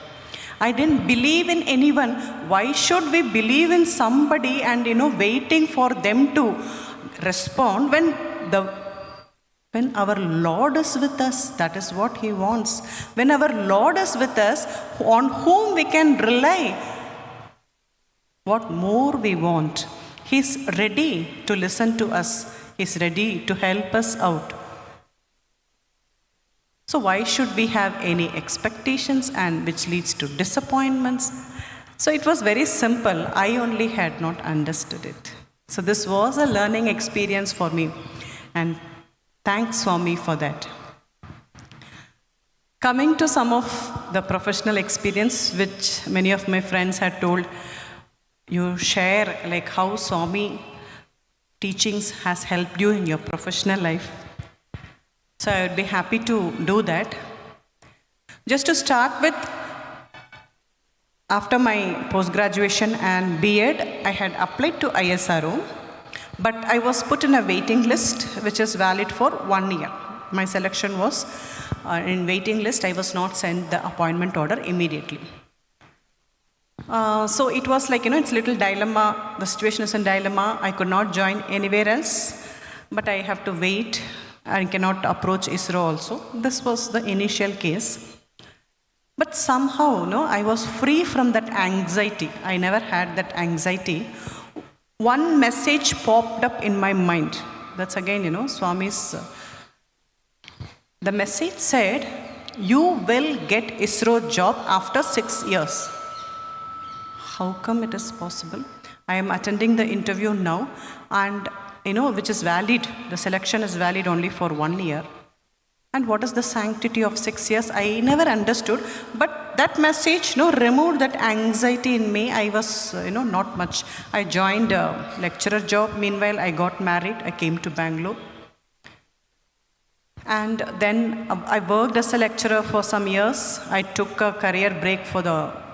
I didn't believe in anyone. Why should we believe in somebody and, waiting for them to respond when our Lord is with us? That is what He wants. When our Lord is with us, on whom we can rely, what more we want? He's ready to listen to us. He's ready to help us out. So why should we have any expectations and which leads to disappointments? So it was very simple. I only had not understood it. So this was a learning experience for me. And thanks, Swami, for that. Coming to some of the professional experience which many of my friends had told, you share like how Swami teachings has helped you in your professional life. So I would be happy to do that. Just to start with, after my post-graduation and B.Ed, I had applied to ISRO, but I was put in a waiting list which is valid for 1 year. My selection was in waiting list. I was not sent the appointment order immediately. So it was like, it's a little dilemma. The situation is a dilemma. I could not join anywhere else, but I have to wait. I cannot approach ISRO also. This was the initial case. But somehow, I was free from that anxiety. I never had that anxiety. One message popped up in my mind. That's again, Swami's. The message said, you will get ISRO job after 6 years. How come it is possible? I am attending the interview now and which is valid. The selection is valid only for 1 year. And what is the sanctity of 6 years? I never understood. But that message, removed that anxiety in me. I was, not much. I joined a lecturer job. Meanwhile, I got married. I came to Bangalore. And then I worked as a lecturer for some years. I took a career break for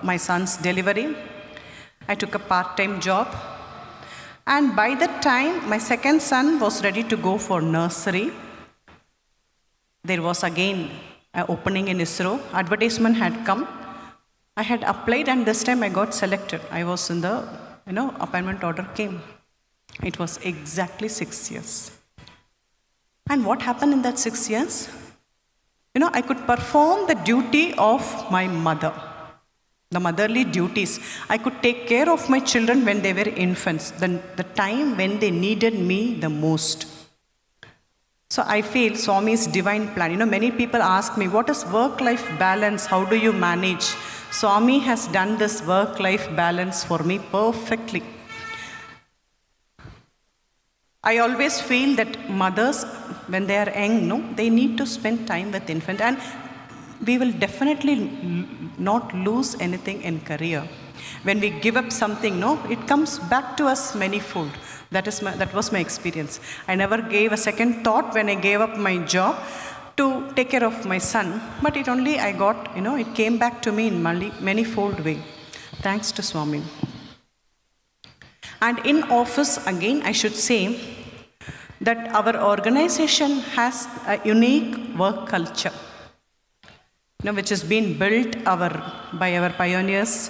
my son's delivery. I took a part-time job. And by that time, my second son was ready to go for nursery. There was again an opening in ISRO. Advertisement had come. I had applied and this time I got selected. I was in the, appointment order came. It was exactly 6 years. And what happened in that 6 years? I could perform the duty of my mother. The motherly duties. I could take care of my children when they were infants, the time when they needed me the most. So I feel Swami's divine plan. Many people ask me, what is work-life balance? How do you manage? Swami has done this work-life balance for me perfectly. I always feel that mothers, when they are young, they need to spend time with infant, and we will definitely not lose anything in career. When we give up something, it comes back to us manifold. That was my experience. I never gave a second thought when I gave up my job to take care of my son, but it came back to me in manifold way. Thanks to Swami. And in office, again, I should say that our organization has a unique work culture, which has been built by our pioneers,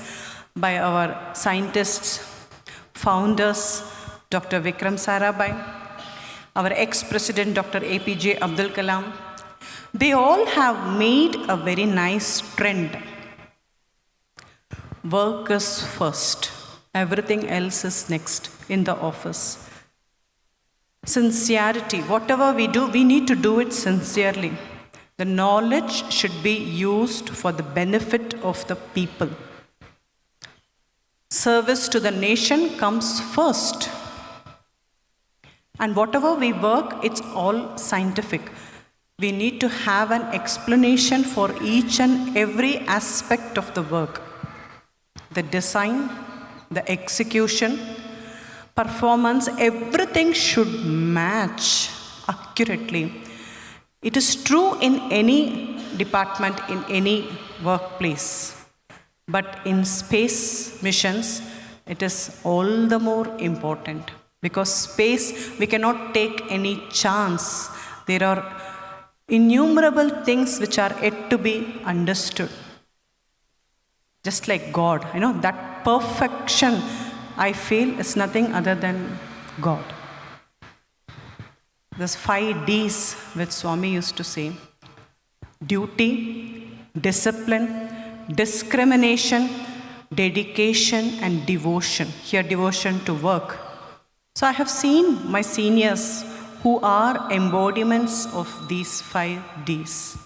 by our scientists, founders, Dr. Vikram Sarabhai, our ex-president, Dr. APJ Abdul Kalam. They all have made a very nice trend. Work is first. Everything else is next in the office. Sincerity. Whatever we do, we need to do it sincerely. The knowledge should be used for the benefit of the people. Service to the nation comes first. And whatever we work, it's all scientific. We need to have an explanation for each and every aspect of the work. The design, the execution, performance, everything should match accurately. It is true in any department, in any workplace. But in space missions, it is all the more important. Because space, we cannot take any chance. There are innumerable things which are yet to be understood. Just like God, that perfection, I feel, is nothing other than God. There's 5 Ds which Swami used to say. Duty, discipline, discrimination, dedication and devotion. Here, devotion to work. So I have seen my seniors who are embodiments of these 5 Ds.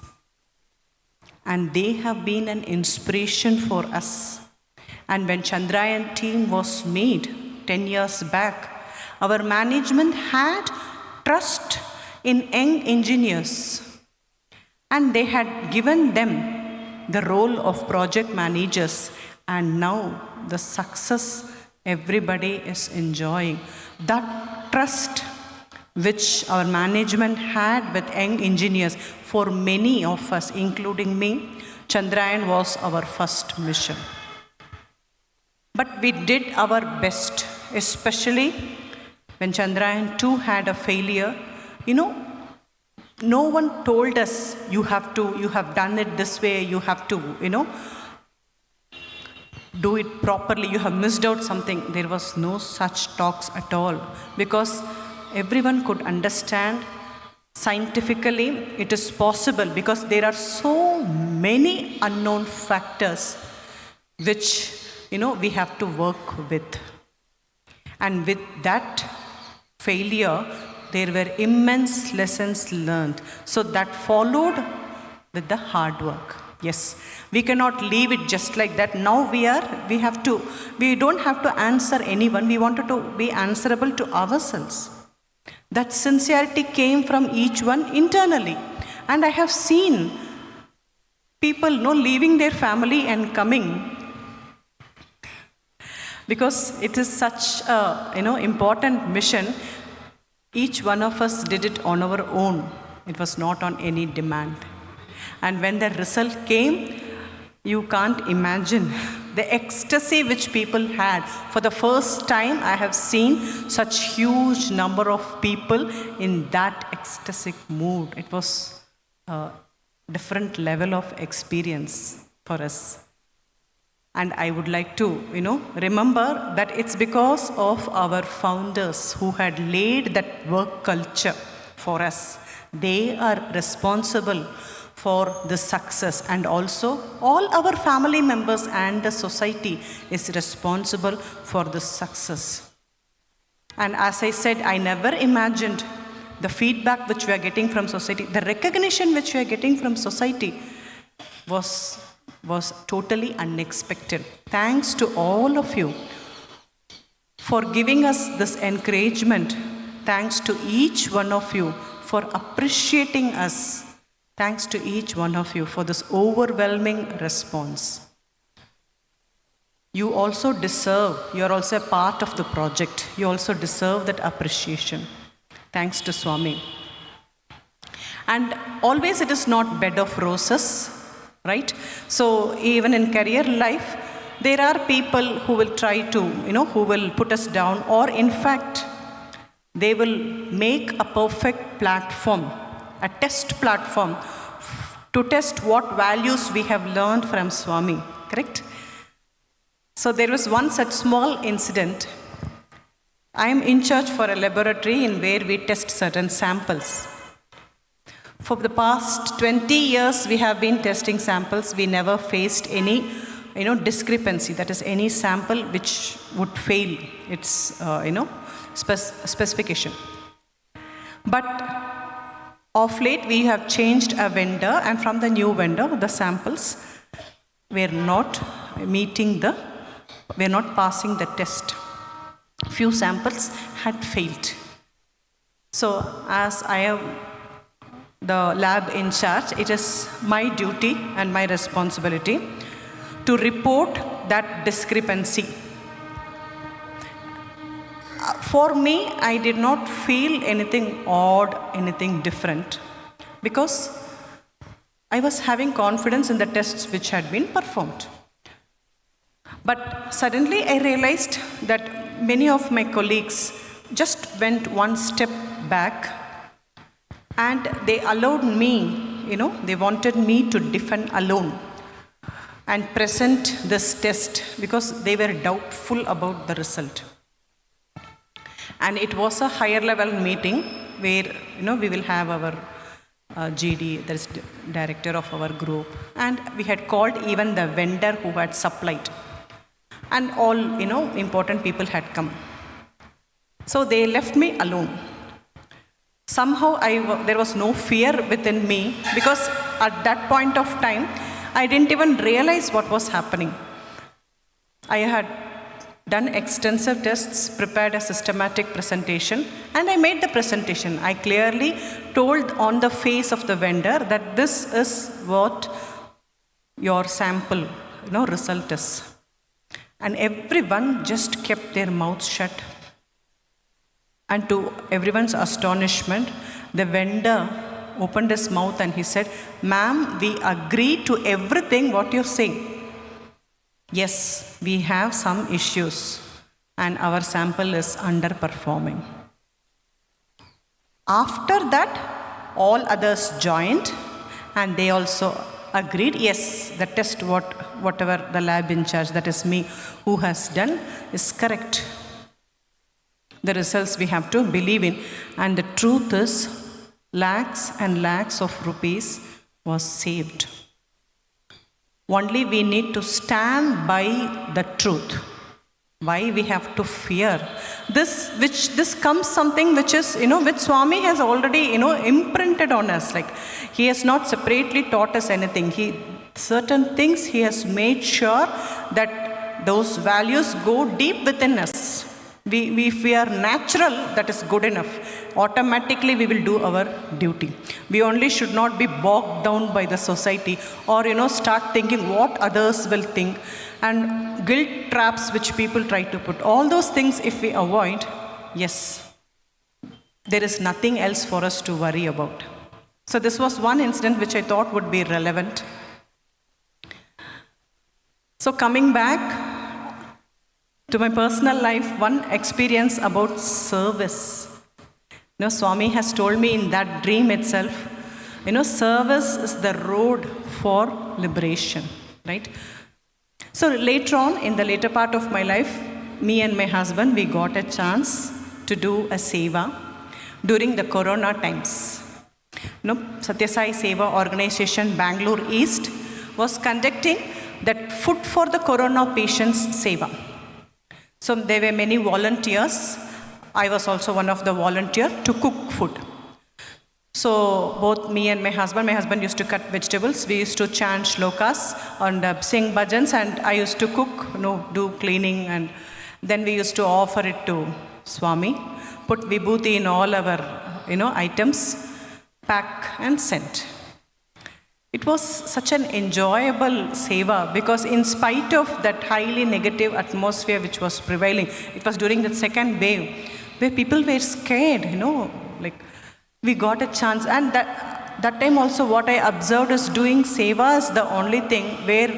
And they have been an inspiration for us. And when Chandrayaan team was made 10 years back, our management had trust in young engineers. And they had given them the role of project managers. And now the success everybody is enjoying. That trust which our management had with young engineers, for many of us, including me, Chandrayaan was our first mission. But we did our best, especially when Chandrayaan 2 had a failure. No one told us, you have done it this way, you have to, do it properly, you have missed out something. There was no such talks at all, because everyone could understand scientifically it is possible, because there are so many unknown factors which we have to work with. And with that failure, there were immense lessons learned. So that followed with the hard work. Yes, we cannot leave it just like that. Now we don't have to answer anyone. We wanted to be answerable to ourselves. That sincerity came from each one internally. And I have seen people leaving their family and coming, because it is such a important mission. Each one of us did it on our own. It was not on any demand. And when the result came, you can't imagine the ecstasy which people had. For the first time, I have seen such huge number of people in that ecstatic mood. It was a different level of experience for us. And I would like to, remember that it's because of our founders who had laid that work culture for us. They are responsible for the success, and also all our family members and the society is responsible for the success. And as I said, I never imagined the feedback which we are getting from society, the recognition which we are getting from society was totally unexpected. Thanks to all of you for giving us this encouragement. Thanks to each one of you for appreciating us. Thanks to each one of you for this overwhelming response. You also deserve, you are also a part of the project. You also deserve that appreciation. Thanks to Swami. And always it is not bed of roses, right? So even in career life, there are people who will try to, who will put us down, or in fact, they will make a perfect platform, a test platform to test what values we have learned from Swami, correct? So there was one such small incident. I am in charge for a laboratory in where we test certain samples. For the past 20 years, we have been testing samples. We never faced any, discrepancy. That is, any sample which would fail its, specification. But of late, we have changed a vendor, and from the new vendor, the samples were not passing the test. Few samples had failed. So, as I am the lab in charge, it is my duty and my responsibility to report that discrepancy. For me, I did not feel anything odd, anything different, because I was having confidence in the tests which had been performed. But suddenly I realized that many of my colleagues just went one step back, and they allowed me, they wanted me to defend alone and present this test because they were doubtful about the result. And it was a higher level meeting where, we will have our GD, that is director of our group, and we had called even the vendor who had supplied. And all, important people had come. So they left me alone. Somehow there was no fear within me, because at that point of time, I didn't even realize what was happening. I had done extensive tests, prepared a systematic presentation, and I made the presentation. I clearly told on the face of the vendor that this is what your sample, result is. And everyone just kept their mouths shut. And to everyone's astonishment, the vendor opened his mouth and he said, "Ma'am, we agree to everything what you're saying. Yes, we have some issues and our sample is underperforming." After that, all others joined and they also agreed, yes, the test, whatever the lab in charge, that is me, who has done, is correct. The results we have to believe in. And the truth is, lakhs and lakhs of rupees was saved. Only we need to stand by the truth. Why we have to fear? This comes something which is, which Swami has already, imprinted on us. Like, he has not separately taught us anything. Certain things he has made sure that those values go deep within us. If we are natural, that is good enough. Automatically we will do our duty. We only should not be bogged down by the society, or start thinking what others will think, and guilt traps which people try to put. All those things if we avoid, yes, there is nothing else for us to worry about. So this was one incident which I thought would be relevant. So coming back to my personal life, one experience about service. Swami has told me in that dream itself, service is the road for liberation, right? So later on, in the later part of my life, me and my husband, we got a chance to do a seva during the Corona times. Sathya Sai Seva organization, Bangalore East, was conducting that food for the Corona patients seva. So there were many volunteers. I was also one of the volunteers to cook food. So both me and my husband used to cut vegetables. We used to chant shlokas and sing bhajans, and I used to cook, do cleaning, and then we used to offer it to Swami, put vibhuti in all our, items, pack and send. It was such an enjoyable seva because in spite of that highly negative atmosphere which was prevailing, it was during the second wave where people were scared, we got a chance. And that time also what I observed is doing seva is the only thing where,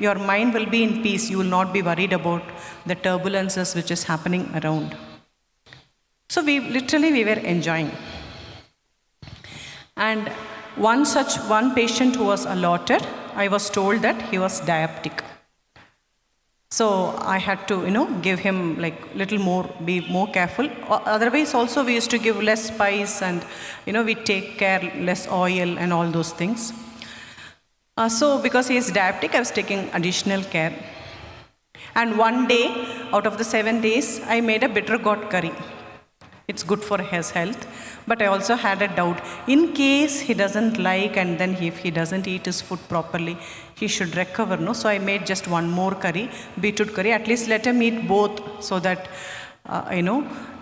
your mind will be in peace. You will not be worried about the turbulences which is happening around. So we were enjoying. And one patient who was allotted, I was told that he was diabetic. So I had to, give him little more, be more careful. Otherwise also we used to give less spice and, we take care, less oil and all those things. So because he is diabetic, I was taking additional care. And one day, out of the 7 days, I made a bitter gourd curry. It's good for his health. But I also had a doubt. In case he doesn't like and then if he doesn't eat his food properly, he should recover, no? So I made just one more curry, beetroot curry. At least let him eat both so that,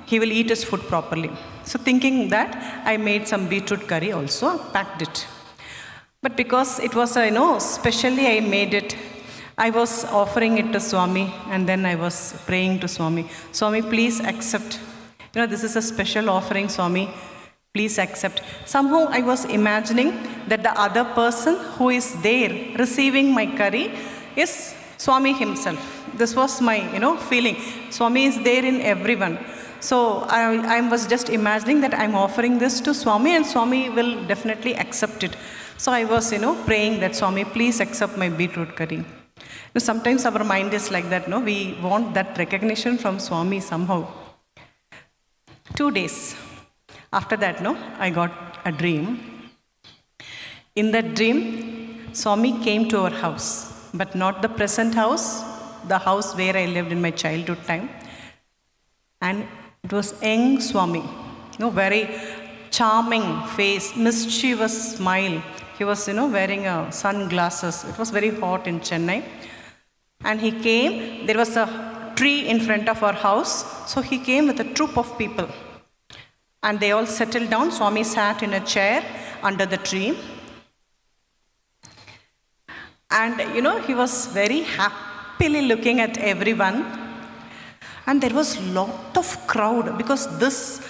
he will eat his food properly. So thinking that, I made some beetroot curry also, packed it. But because it was, specially I made it, I was offering it to Swami and then I was praying to Swami. Swami, please accept. This is a special offering, Swami. Please accept. Somehow I was imagining that the other person who is there receiving my curry is Swami himself. This was my, feeling. Swami is there in everyone. So I was just imagining that I'm offering this to Swami and Swami will definitely accept it. So I was, praying that Swami, please accept my beetroot curry. Sometimes our mind is like that, no? We want that recognition from Swami somehow. 2 days. After that, I got a dream. In that dream, Swami came to our house, but not the present house, the house where I lived in my childhood time. And it was young Swami, very charming face, mischievous smile. He was, wearing sunglasses. It was very hot in Chennai. And he came, there was a tree in front of our house. So he came with a troop of people. And they all settled down. Swami sat in a chair under the tree. And, he was very happily looking at everyone. And there was lot of crowd because this,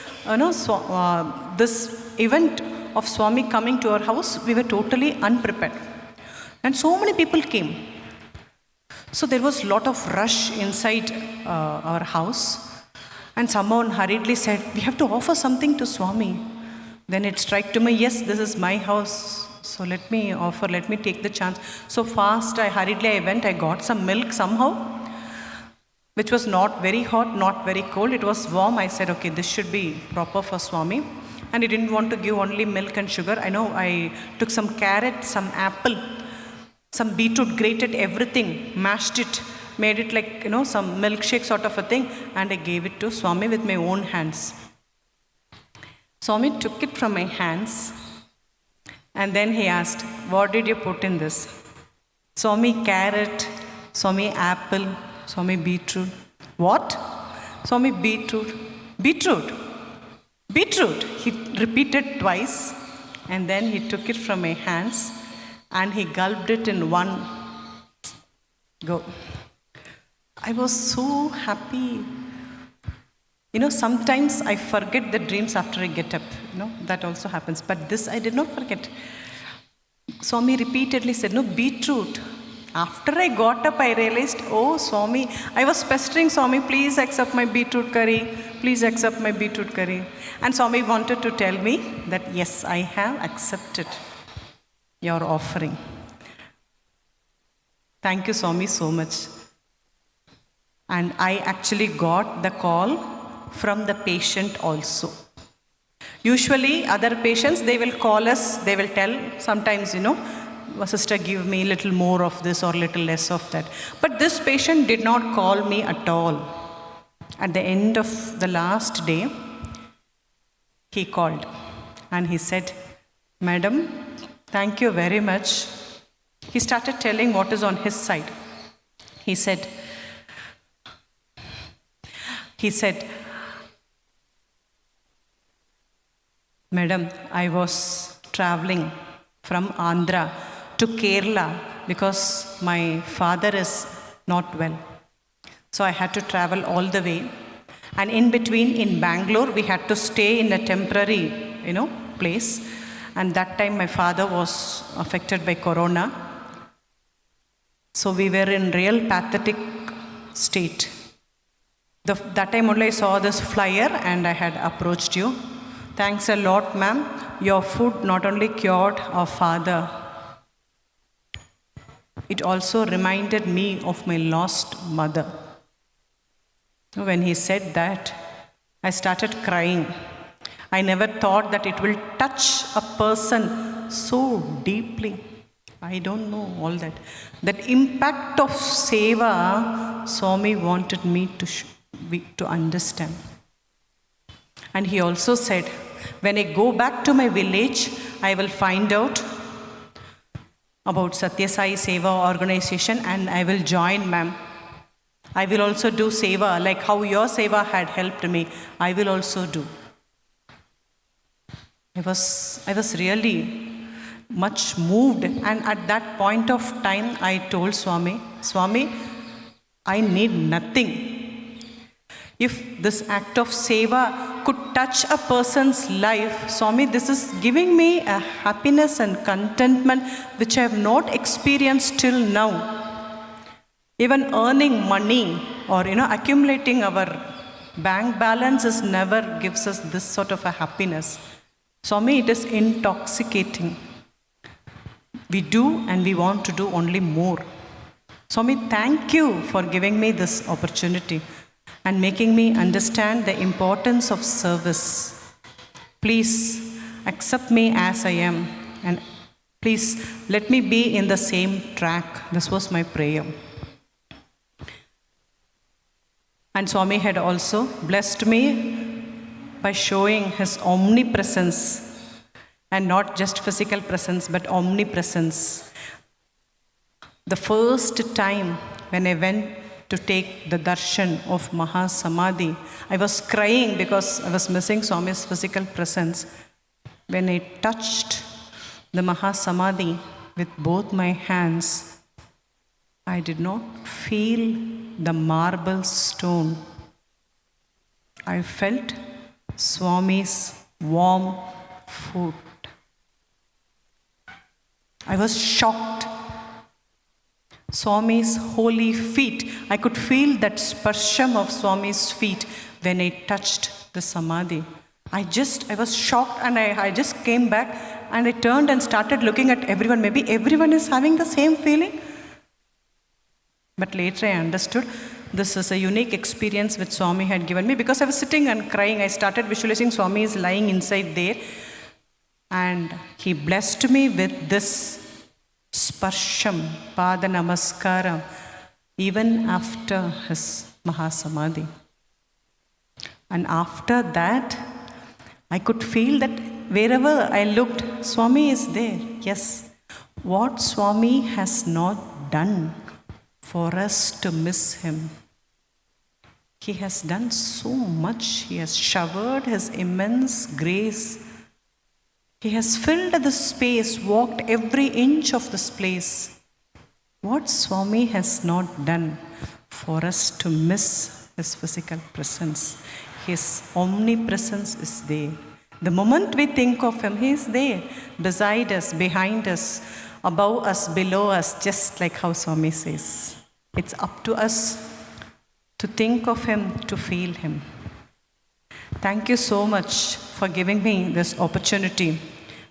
this event of Swami coming to our house, we were totally unprepared. And so many people came. So there was lot of rush inside our house. And someone hurriedly said, we have to offer something to Swami. Then it struck to me, yes, this is my house. So let me offer, let me take the chance. So fast, I went, I got some milk somehow, which was not very hot, not very cold. It was warm. I said, okay, this should be proper for Swami. And he didn't want to give only milk and sugar. I took some carrot, some apple, some beetroot, grated everything, mashed it, made it like, some milkshake sort of a thing, and I gave it to Swami with my own hands. Swami took it from my hands, and then he asked, what did you put in this? Swami carrot, Swami apple, Swami beetroot. What? Swami beetroot. Beetroot. Beetroot. He repeated twice, and then he took it from my hands, and he gulped it in one go. I was so happy. Sometimes I forget the dreams after I get up. That also happens. But this I did not forget. Swami repeatedly said, no, beetroot. After I got up, I realized, oh, Swami, I was pestering Swami, please accept my beetroot curry. Please accept my beetroot curry. And Swami wanted to tell me that, yes, I have accepted your offering. Thank you, Swami, so much. And I actually got the call from the patient also. Usually, other patients, they will call us, they will tell, sometimes, sister, give me a little more of this or little less of that. But this patient did not call me at all. At the end of the last day, he called. and he said, Madam, thank you very much. He started telling what is on his side. He said, Madam, I was traveling from Andhra to Kerala because my father is not well. So I had to travel all the way. And in between, in Bangalore, we had to stay in a temporary, place. And that time my father was affected by corona. So we were in real pathetic state. That time only I saw this flyer and I had approached you. Thanks a lot, ma'am. Your food not only cured our father, it also reminded me of my lost mother. When he said that, I started crying. I never thought that it will touch a person so deeply. I don't know all that. That impact of seva, Swami wanted me to understand. And he also said, when I go back to my village, I will find out about Sathya Sai Seva organization and I will join, ma'am. I will also do seva, like how your seva had helped me. I will also do. I was really much moved, and at that point of time, I told Swami, I need nothing. If this act of seva could touch a person's life, Swami, this is giving me a happiness and contentment which I have not experienced till now. Even earning money or accumulating our bank balances never gives us this sort of a happiness. Swami, it is intoxicating. We do and we want to do only more. Swami, thank you for giving me this opportunity and making me understand the importance of service. Please accept me as I am and please let me be in the same track. This was my prayer. And Swami had also blessed me by showing his omnipresence, and not just physical presence, but omnipresence. The first time when I went to take the darshan of Mahasamadhi, I was crying because I was missing Swami's physical presence. When I touched the Mahasamadhi with both my hands, I did not feel the marble stone. I felt Swami's warm foot. I was shocked. Swami's holy feet. I could feel that sparsham of Swami's feet when I touched the Samadhi. I was shocked and I just came back and I turned and started looking at everyone. Maybe everyone is having the same feeling. But later I understood this is a unique experience which Swami had given me because I was sitting and crying. I started visualizing Swami is lying inside there and he blessed me with this sparsham, pada namaskaram, even after his Mahasamadhi. And after that, I could feel that wherever I looked, Swami is there. Yes, what Swami has not done for us to miss him. He has done so much. He has showered his immense grace. He has filled the space, walked every inch of this place. What Swami has not done for us to miss his physical presence. His omnipresence is there. The moment we think of him, he is there, beside us, behind us, above us, below us, just like how Swami says. It's up to us to think of him, to feel him. Thank you so much for giving me this opportunity.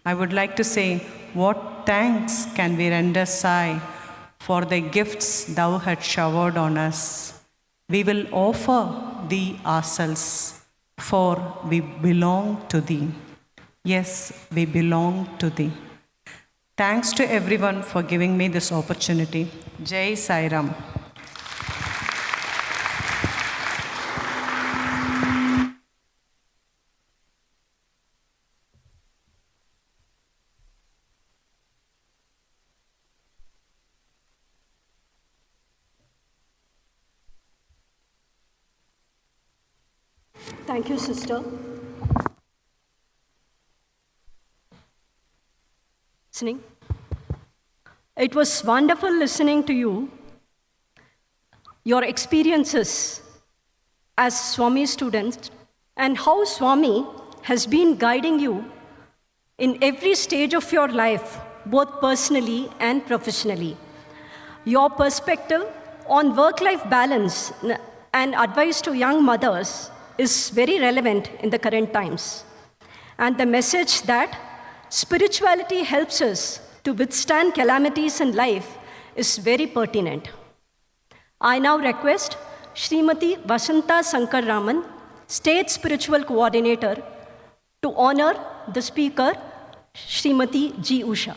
I would like to say, what thanks can we render, Sai, for the gifts thou hast showered on us. We will offer thee ourselves, for we belong to thee. Yes, we belong to thee. Thanks to everyone for giving me this opportunity. Jai Sai Ram. Thank you, sister. Listening. It was wonderful listening to you, your experiences as Swami students, and how Swami has been guiding you in every stage of your life, both personally and professionally. Your perspective on work-life balance and advice to young mothers is very relevant in the current times. And the message that spirituality helps us to withstand calamities in life is very pertinent. I now request Srimati Vasanta Sankar Raman, State Spiritual Coordinator, to honor the speaker, Srimati G. Usha.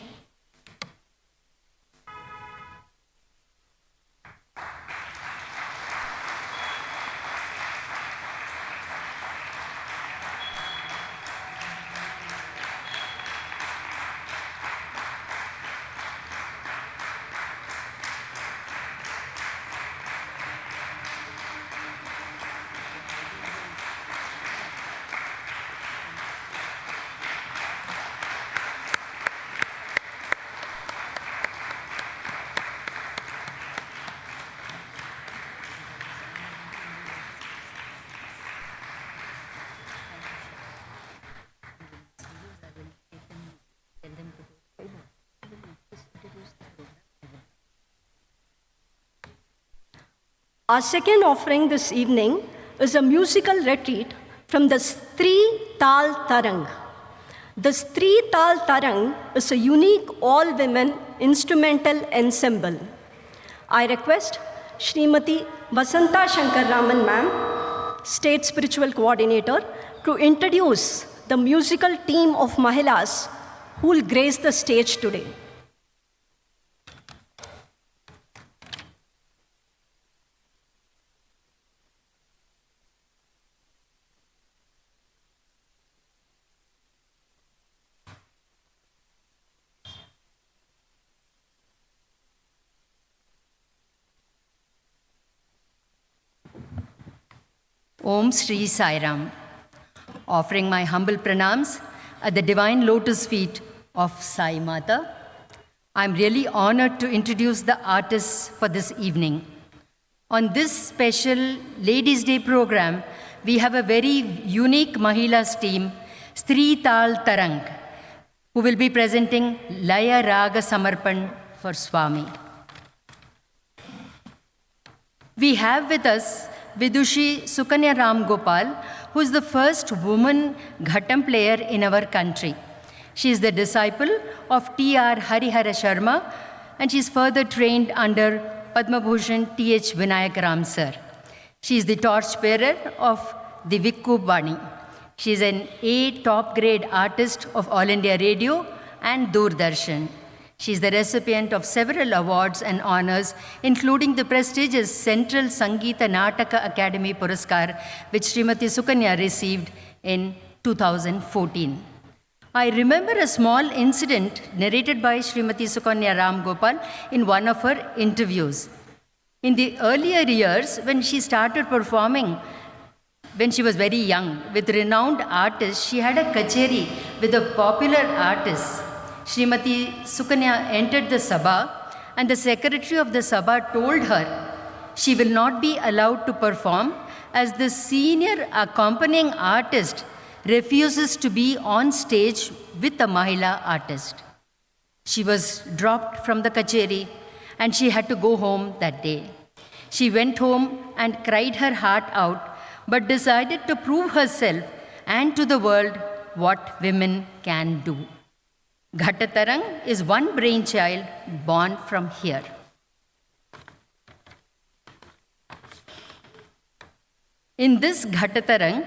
Our second offering this evening is a musical retreat from the STREE THAAL TARANG. The STREE THAAL TARANG is a unique all-women instrumental ensemble. I request Srimati Vasanta Shankar Raman ma'am, State Spiritual Coordinator, to introduce the musical team of Mahilas who will grace the stage today. Om Shri Sai Ram, offering my humble pranams at the divine lotus feet of Sai Mata. I'm really honored to introduce the artists for this evening. On this special Ladies' Day program, we have a very unique Mahila's team, STREE THAAL TARANG, who will be presenting LAYA RAAGA Samarpan for Swami. We have with us Vidushi Sukanya Ram Gopal, who is the first woman Ghatam player in our country. She is the disciple of T.R. Harihara Sharma, and she is further trained under Padma Bhushan T.H. Vinayak Ram sir. She is the torchbearer of the Vikku Bani. She is an A top grade artist of All India Radio and Doordarshan. She is the recipient of several awards and honors, including the prestigious Central Sangeeta Nataka Academy Puraskar, which Srimati Sukanya received in 2014. I remember a small incident narrated by Srimati Sukanya Ram Gopal in one of her interviews. In the earlier years, when she started performing, when she was very young, with renowned artists, she had a kacheri with a popular artist. Srimati Sukanya entered the Sabha, and the secretary of the Sabha told her she will not be allowed to perform as the senior accompanying artist refuses to be on stage with a Mahila artist. She was dropped from the kacheri and she had to go home that day. She went home and cried her heart out, but decided to prove herself and to the world what women can do. Ghatatarang is one brainchild born from here. In this Ghatatarang,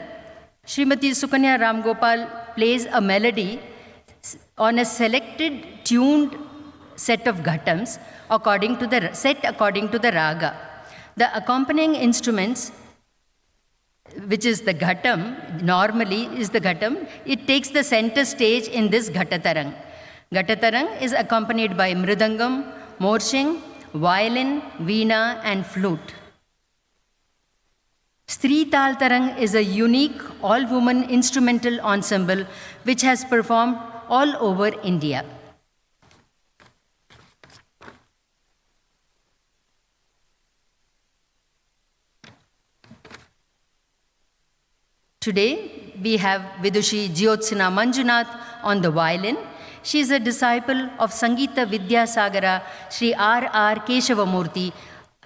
Srimati Sukanya Ram Gopal plays a melody on a selected, tuned set of ghatams according to the raga. The accompanying instruments, which is the ghatam, normally is the ghatam, it takes the center stage in this Ghatatarang. Ghatatarang is accompanied by mridangam, morshing, violin, veena and flute. STREE THAAL TARANG is a unique all-woman instrumental ensemble which has performed all over India. Today, we have Vidushi Jyotsna Manjunath on the violin. She is a disciple of Sangeeta Vidyasagara Sri R.R. Keshavamurthy,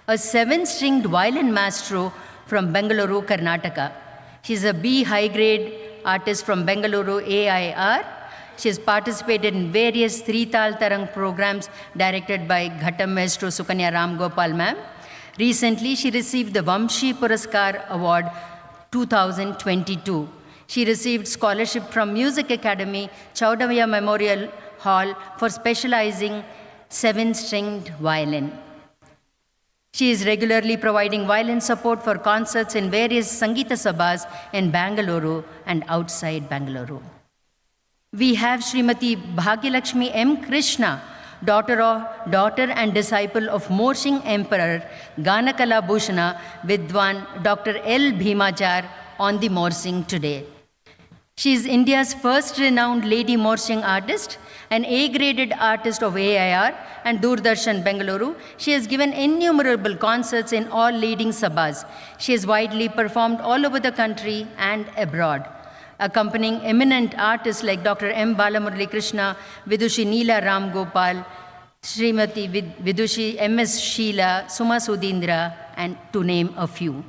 a 7-stringed violin maestro from Bangalore, Karnataka. She is a B high-grade artist from Bangalore AIR. She has participated in various STREE THAAL TARANG programs directed by Ghatam Maestro Sukanya Ram Gopal ma'am. Recently, she received the Vamshi Puraskar Award 2022. She received scholarship from Music Academy, Chaudavaya Memorial Hall for specializing 7-stringed violin. She is regularly providing violin support for concerts in various Sangeeta Sabhas in Bangalore and outside Bangalore. We have Srimati Bhagyalakshmi M. Krishna, daughter and disciple of Morsing Emperor Ganakala Bhushana Vidwan Dr. L. Bhimachar on the Morsing today. She is India's first renowned lady Morsing artist, an A-graded artist of AIR and Doordarshan Bengaluru. She has given innumerable concerts in all leading sabhas. She has widely performed all over the country and abroad, accompanying eminent artists like Dr. M. Balamurali Krishna, Vidushi Neela Ram Gopal, Srimati Vidushi M.S. Sheila, Suma Sudhindra, and to name a few.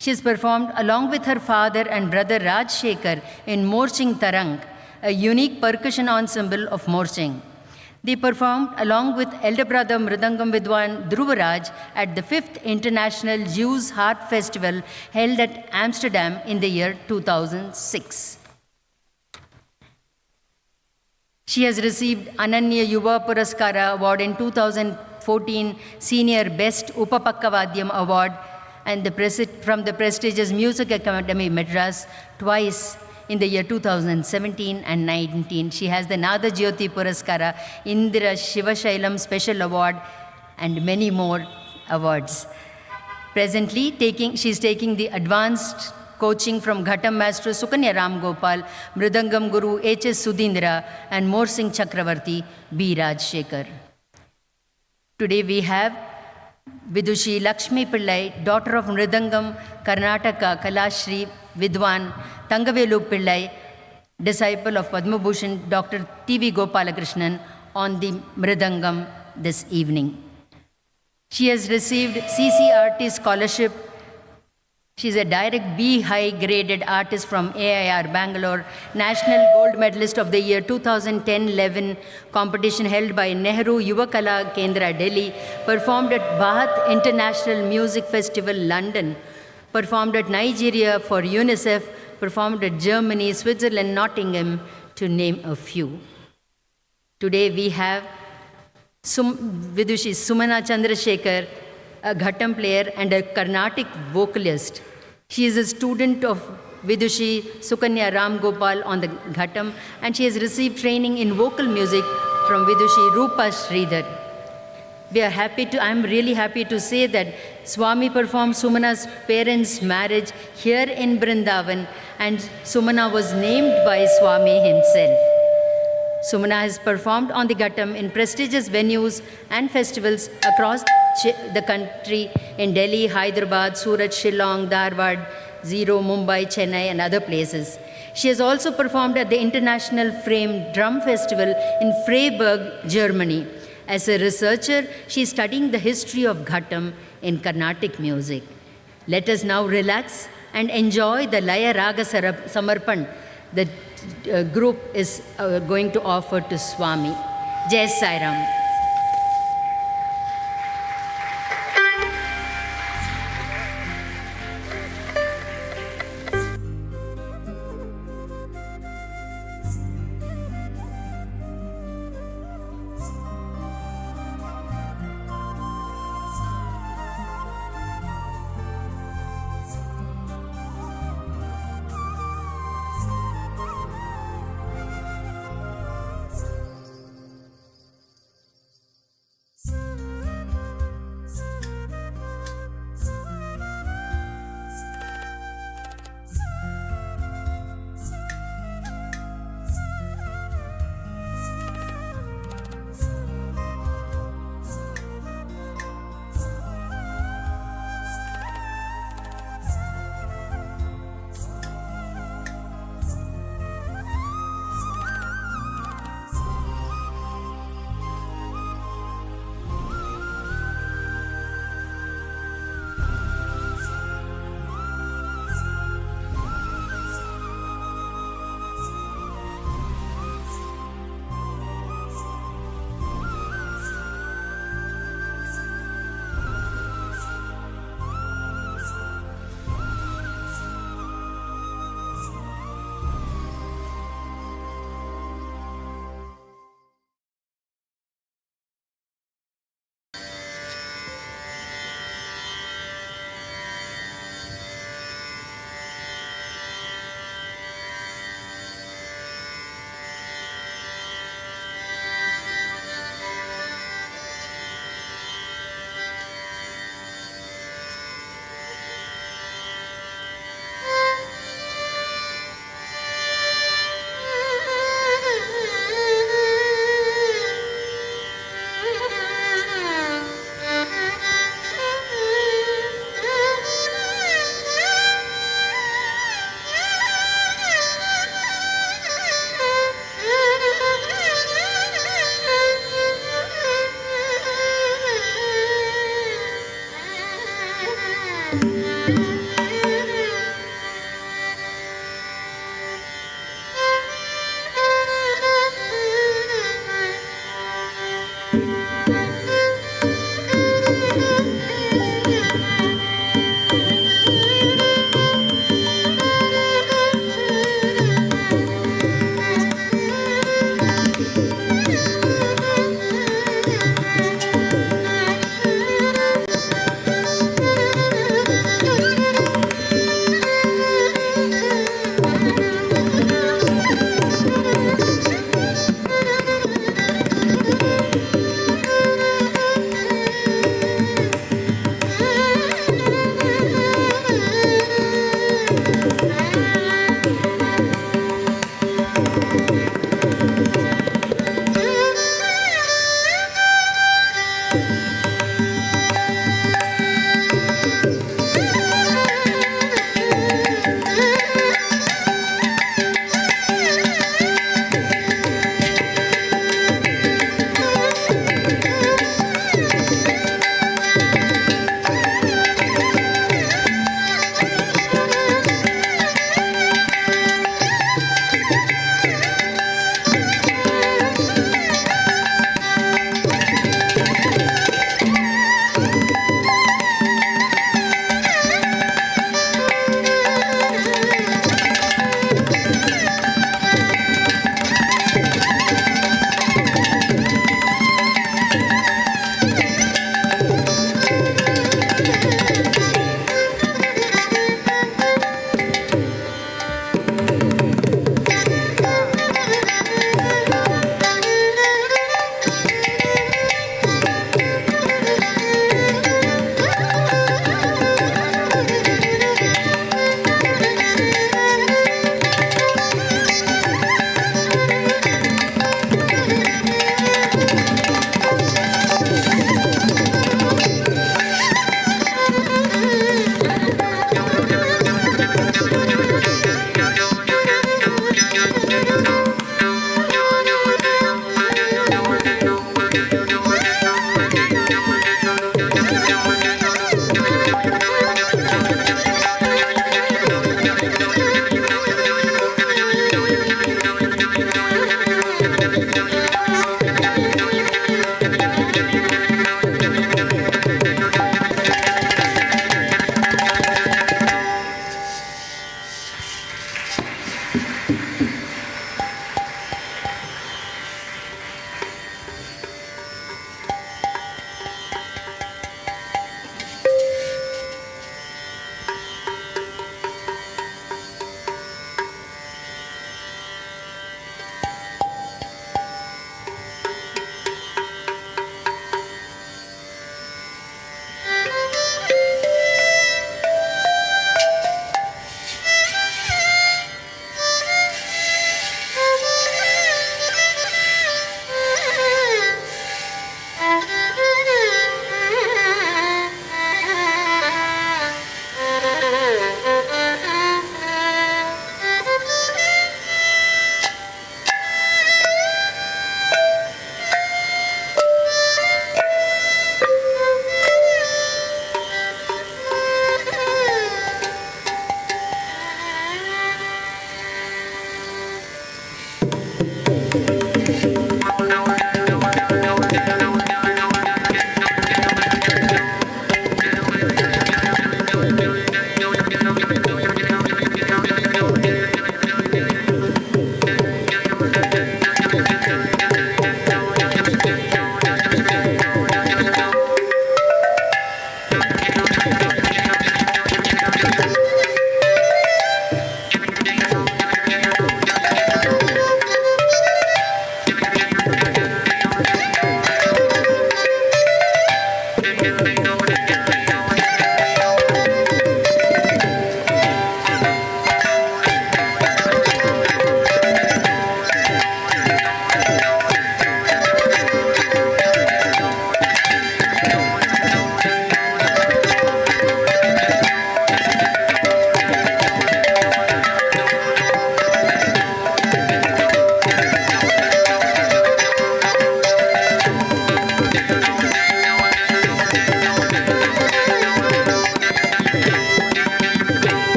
She has performed along with her father and brother Raj Shekhar in Morsing Tarang, a unique percussion ensemble of Morsing. They performed along with elder brother Mridangam Vidwan Dhruvaraj at the 5th International Jews Harp Festival held at Amsterdam in the year 2006. She has received Ananya Yuva Puraskara Award in 2014, Senior Best Upapakkavadyam Award, and from the prestigious Music Academy Madras twice in the year 2017 and 19. She has the Nada Jyoti Puraskara, Indira Shivashailam Special Award, and many more awards. Presently, she is taking the advanced coaching from Ghatam Master Sukanya Ram Gopal, Mridangam Guru H.S. Sudhindra, and Morsing Chakravarti B. Raj Shekhar. Today we have Vidushi Lakshmi Pillai, daughter of Mridangam Karnataka Kalashri Vidwan Tangavelu Pillai, disciple of Padma Bhushan Dr. T.V. Gopalakrishnan on the Mridangam this evening. She has received CCRT scholarship. She is a direct B high-graded artist from AIR Bangalore, National Gold Medalist of the year 2010-11 competition held by Nehru Yuvakala Kendra Delhi, performed at Bath International Music Festival London, performed at Nigeria for UNICEF, performed at Germany, Switzerland, Nottingham, to name a few. Today we have Vidushi Sumana Chandrasekhar, a Ghatam player and a Carnatic vocalist. She is a student of Vidushi Sukanya Ram Gopal on the Ghatam, and she has received training in vocal music from Vidushi Rupa Sridhar. I'm really happy to say that Swami performed Sumana's parents' marriage here in Brindavan, and Sumana was named by Swami himself. Sumana has performed on the Ghatam in prestigious venues and festivals across the country in Delhi, Hyderabad, Surat, Shillong, Dharwad, Zero, Mumbai, Chennai, and other places. She has also performed at the International Frame Drum Festival in Freiburg, Germany. As a researcher, she is studying the history of Ghatam in Carnatic music. Let us now relax and enjoy the Laya Raga Samarpan the group is going to offer to Swami. Jai Sai Ram.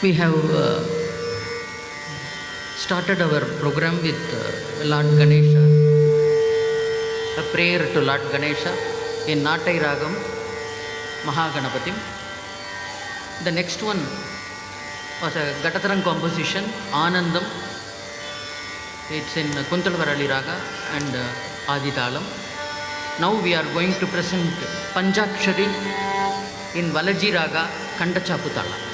we have started our program with Lord Ganesha, a prayer to Lord Ganesha in Natai Ragam Mahaganapatim. The next one was a Gatatarang composition, Anandam. It's in Kuntalvarali Raga and Adi Thalam. Now we are going to present Panjakshari in Valaji Raga, Kandachaputala.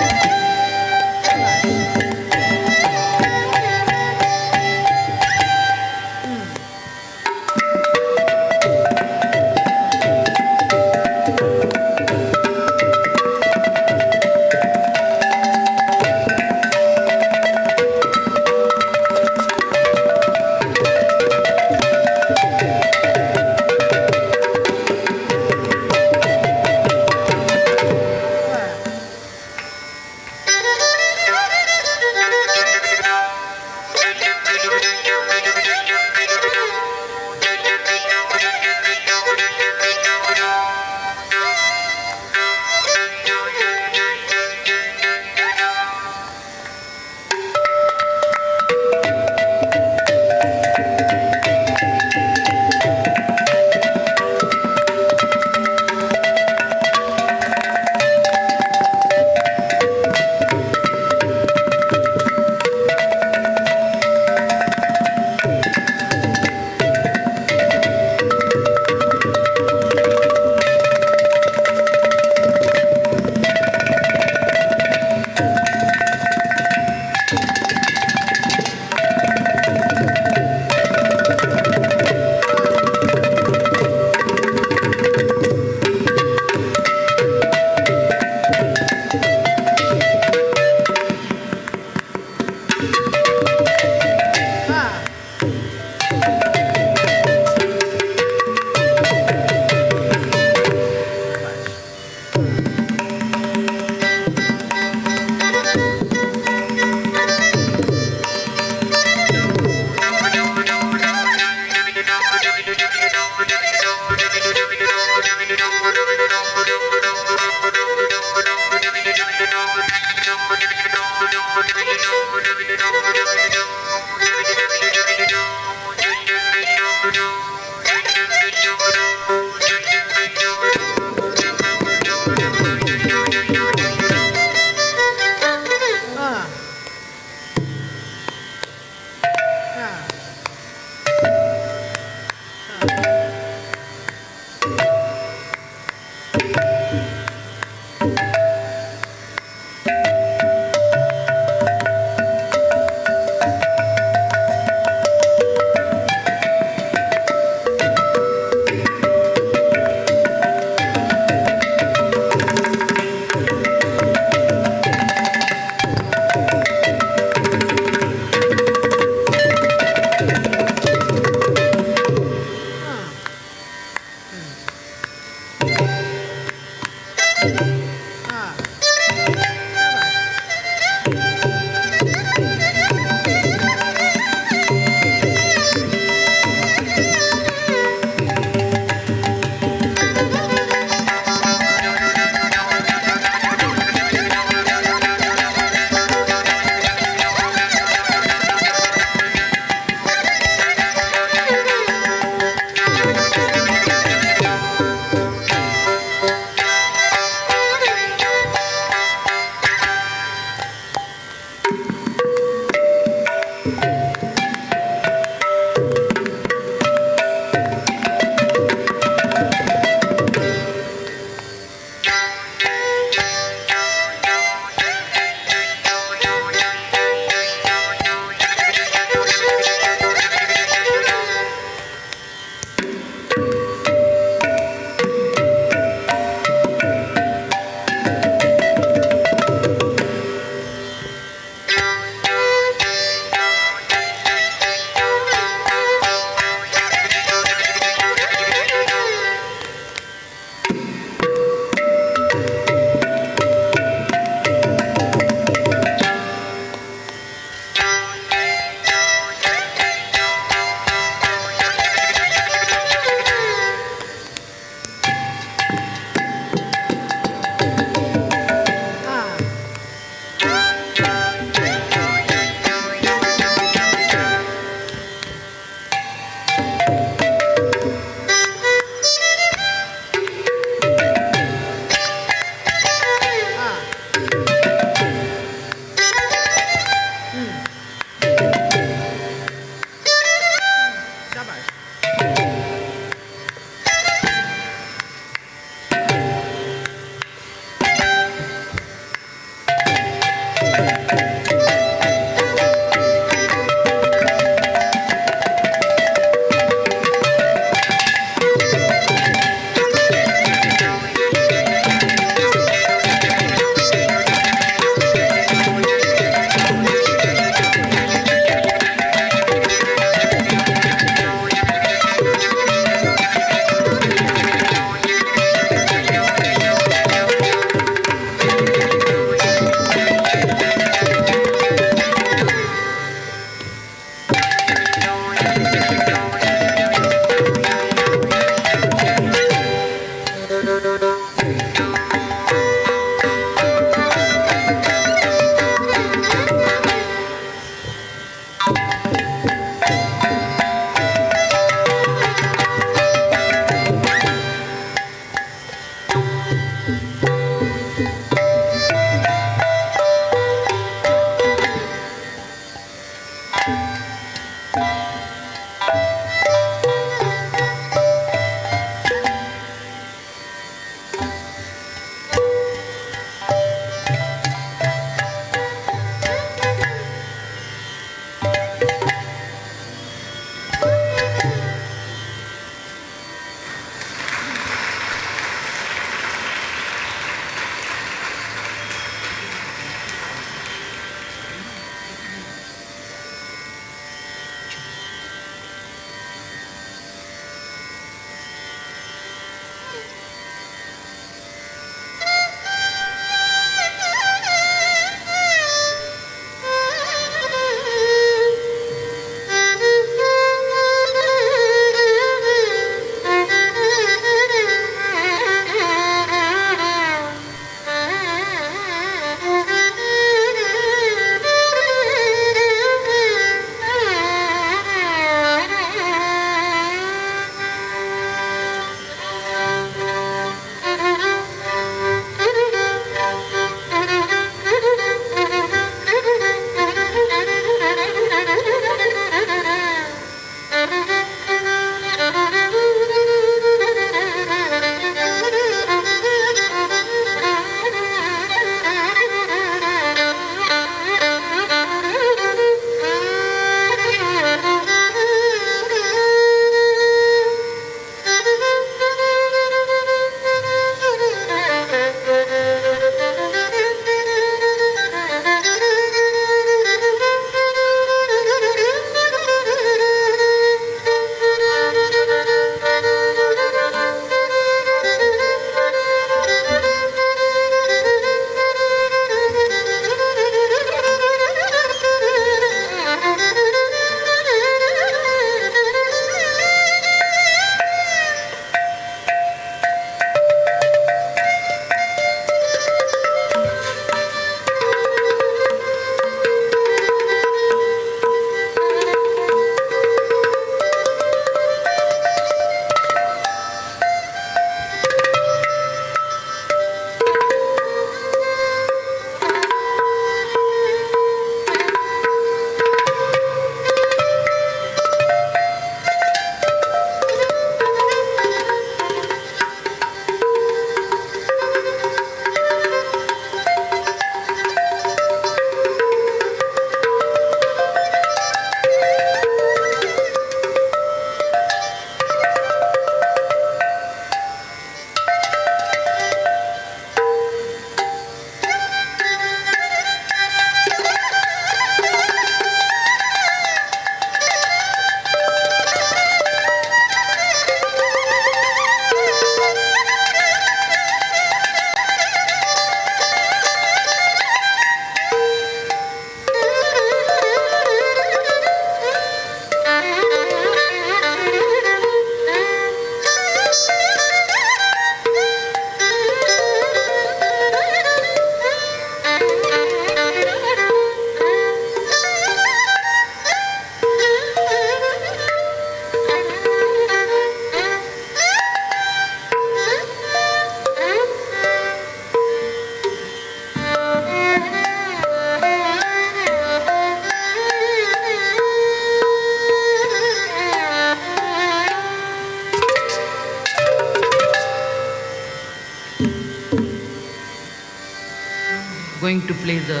going to play the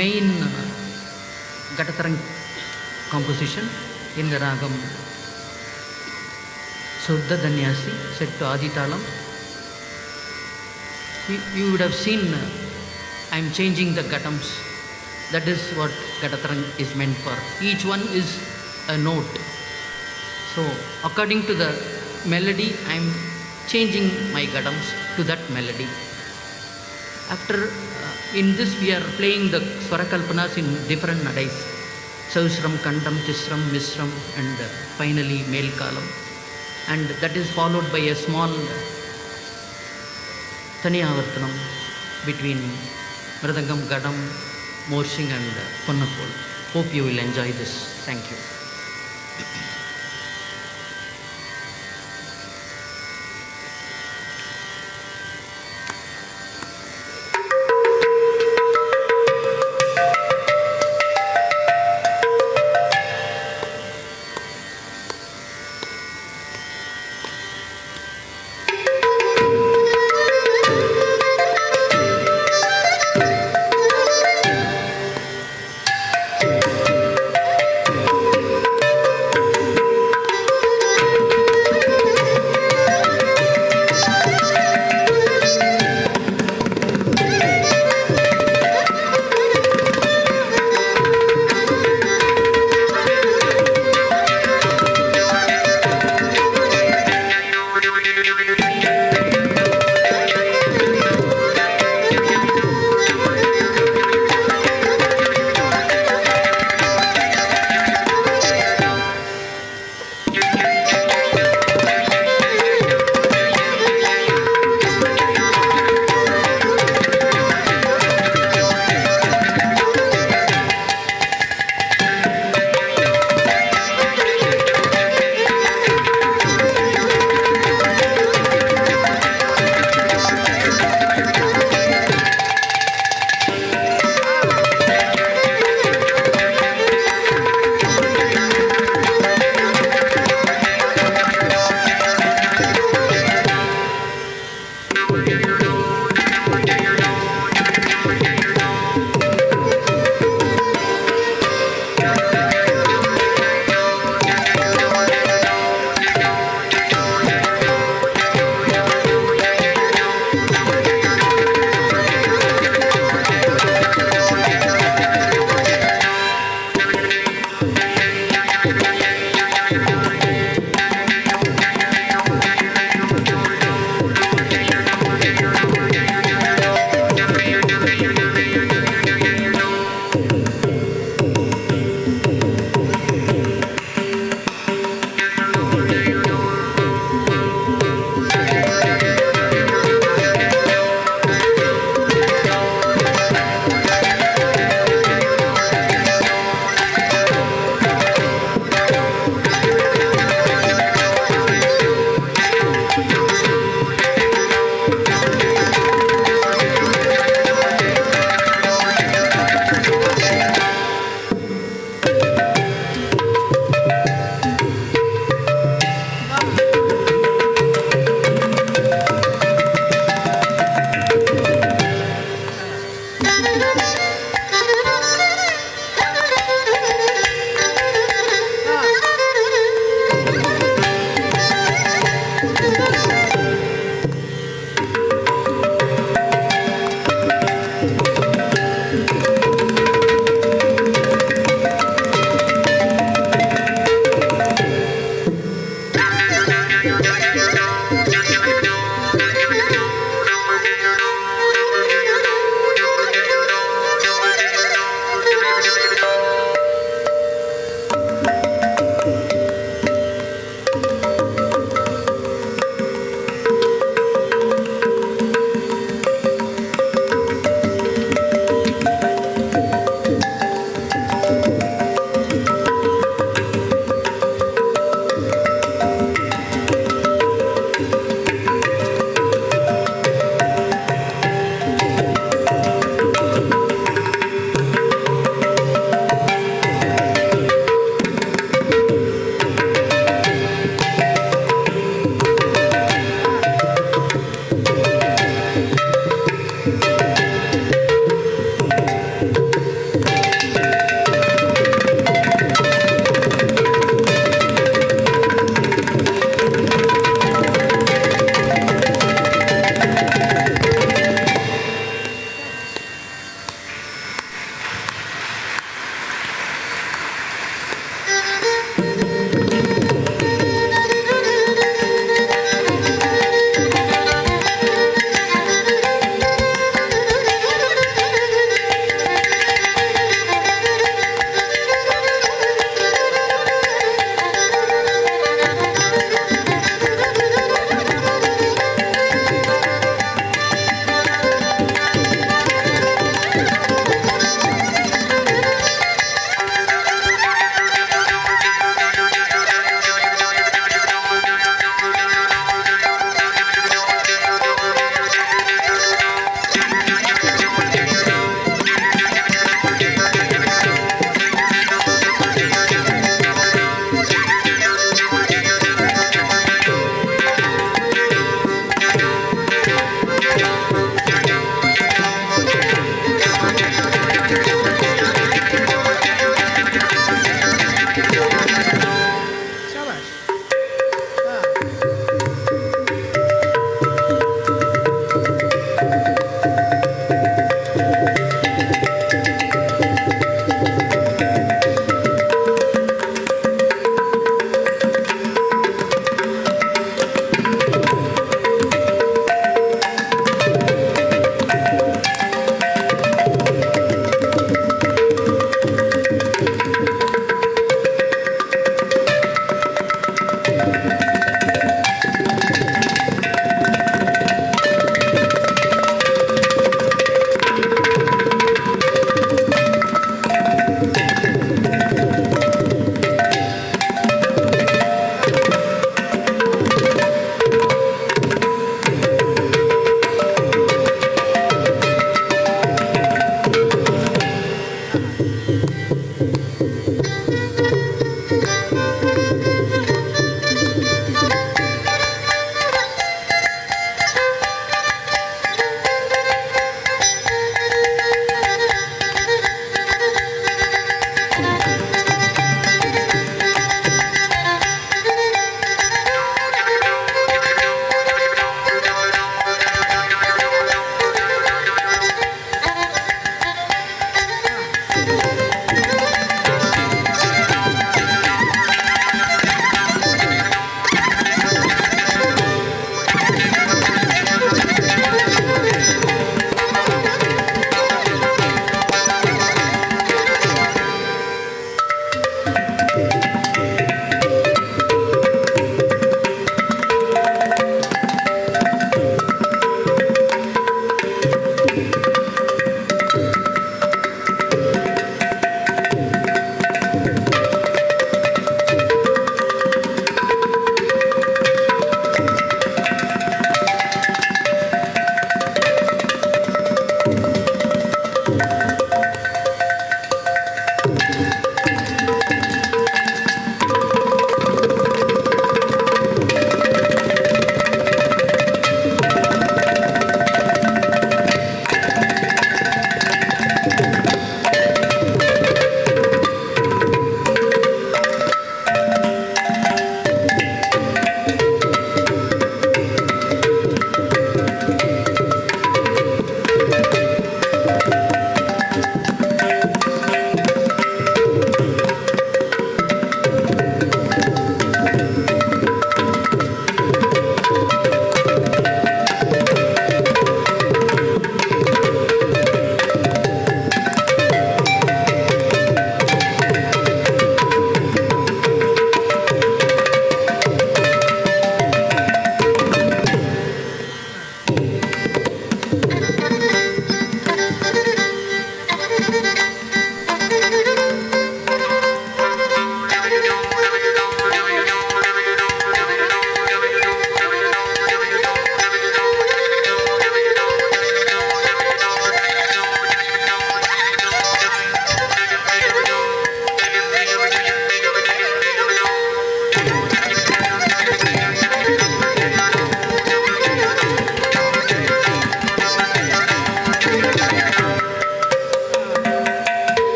main Gatatarang composition in the Ragam Suddha Danyasi set to Adi Thalam. You would have seen I am changing the Gatams. That is what Gatatarang is meant for. Each one is a note. So according to the melody, I am changing my Gatams to that melody. After in this we are playing the Swarakalpanas in different nadais. Sausram, Kandam, Tisram, Misram and finally Mel Kalam. And that is followed by a small Taniyavartanam between Mridangam, Gadam, Moshing and Ponnapol. Hope you will enjoy this. Thank you.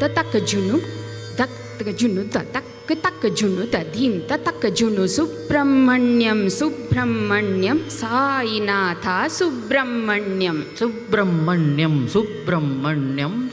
Tatakajunu, Takajunu, Takajunu, Tadim, Tatakajunu, Subramanyam, Subramanyam, Sainatha, Subramanyam, Subramanyam, Subramanyam,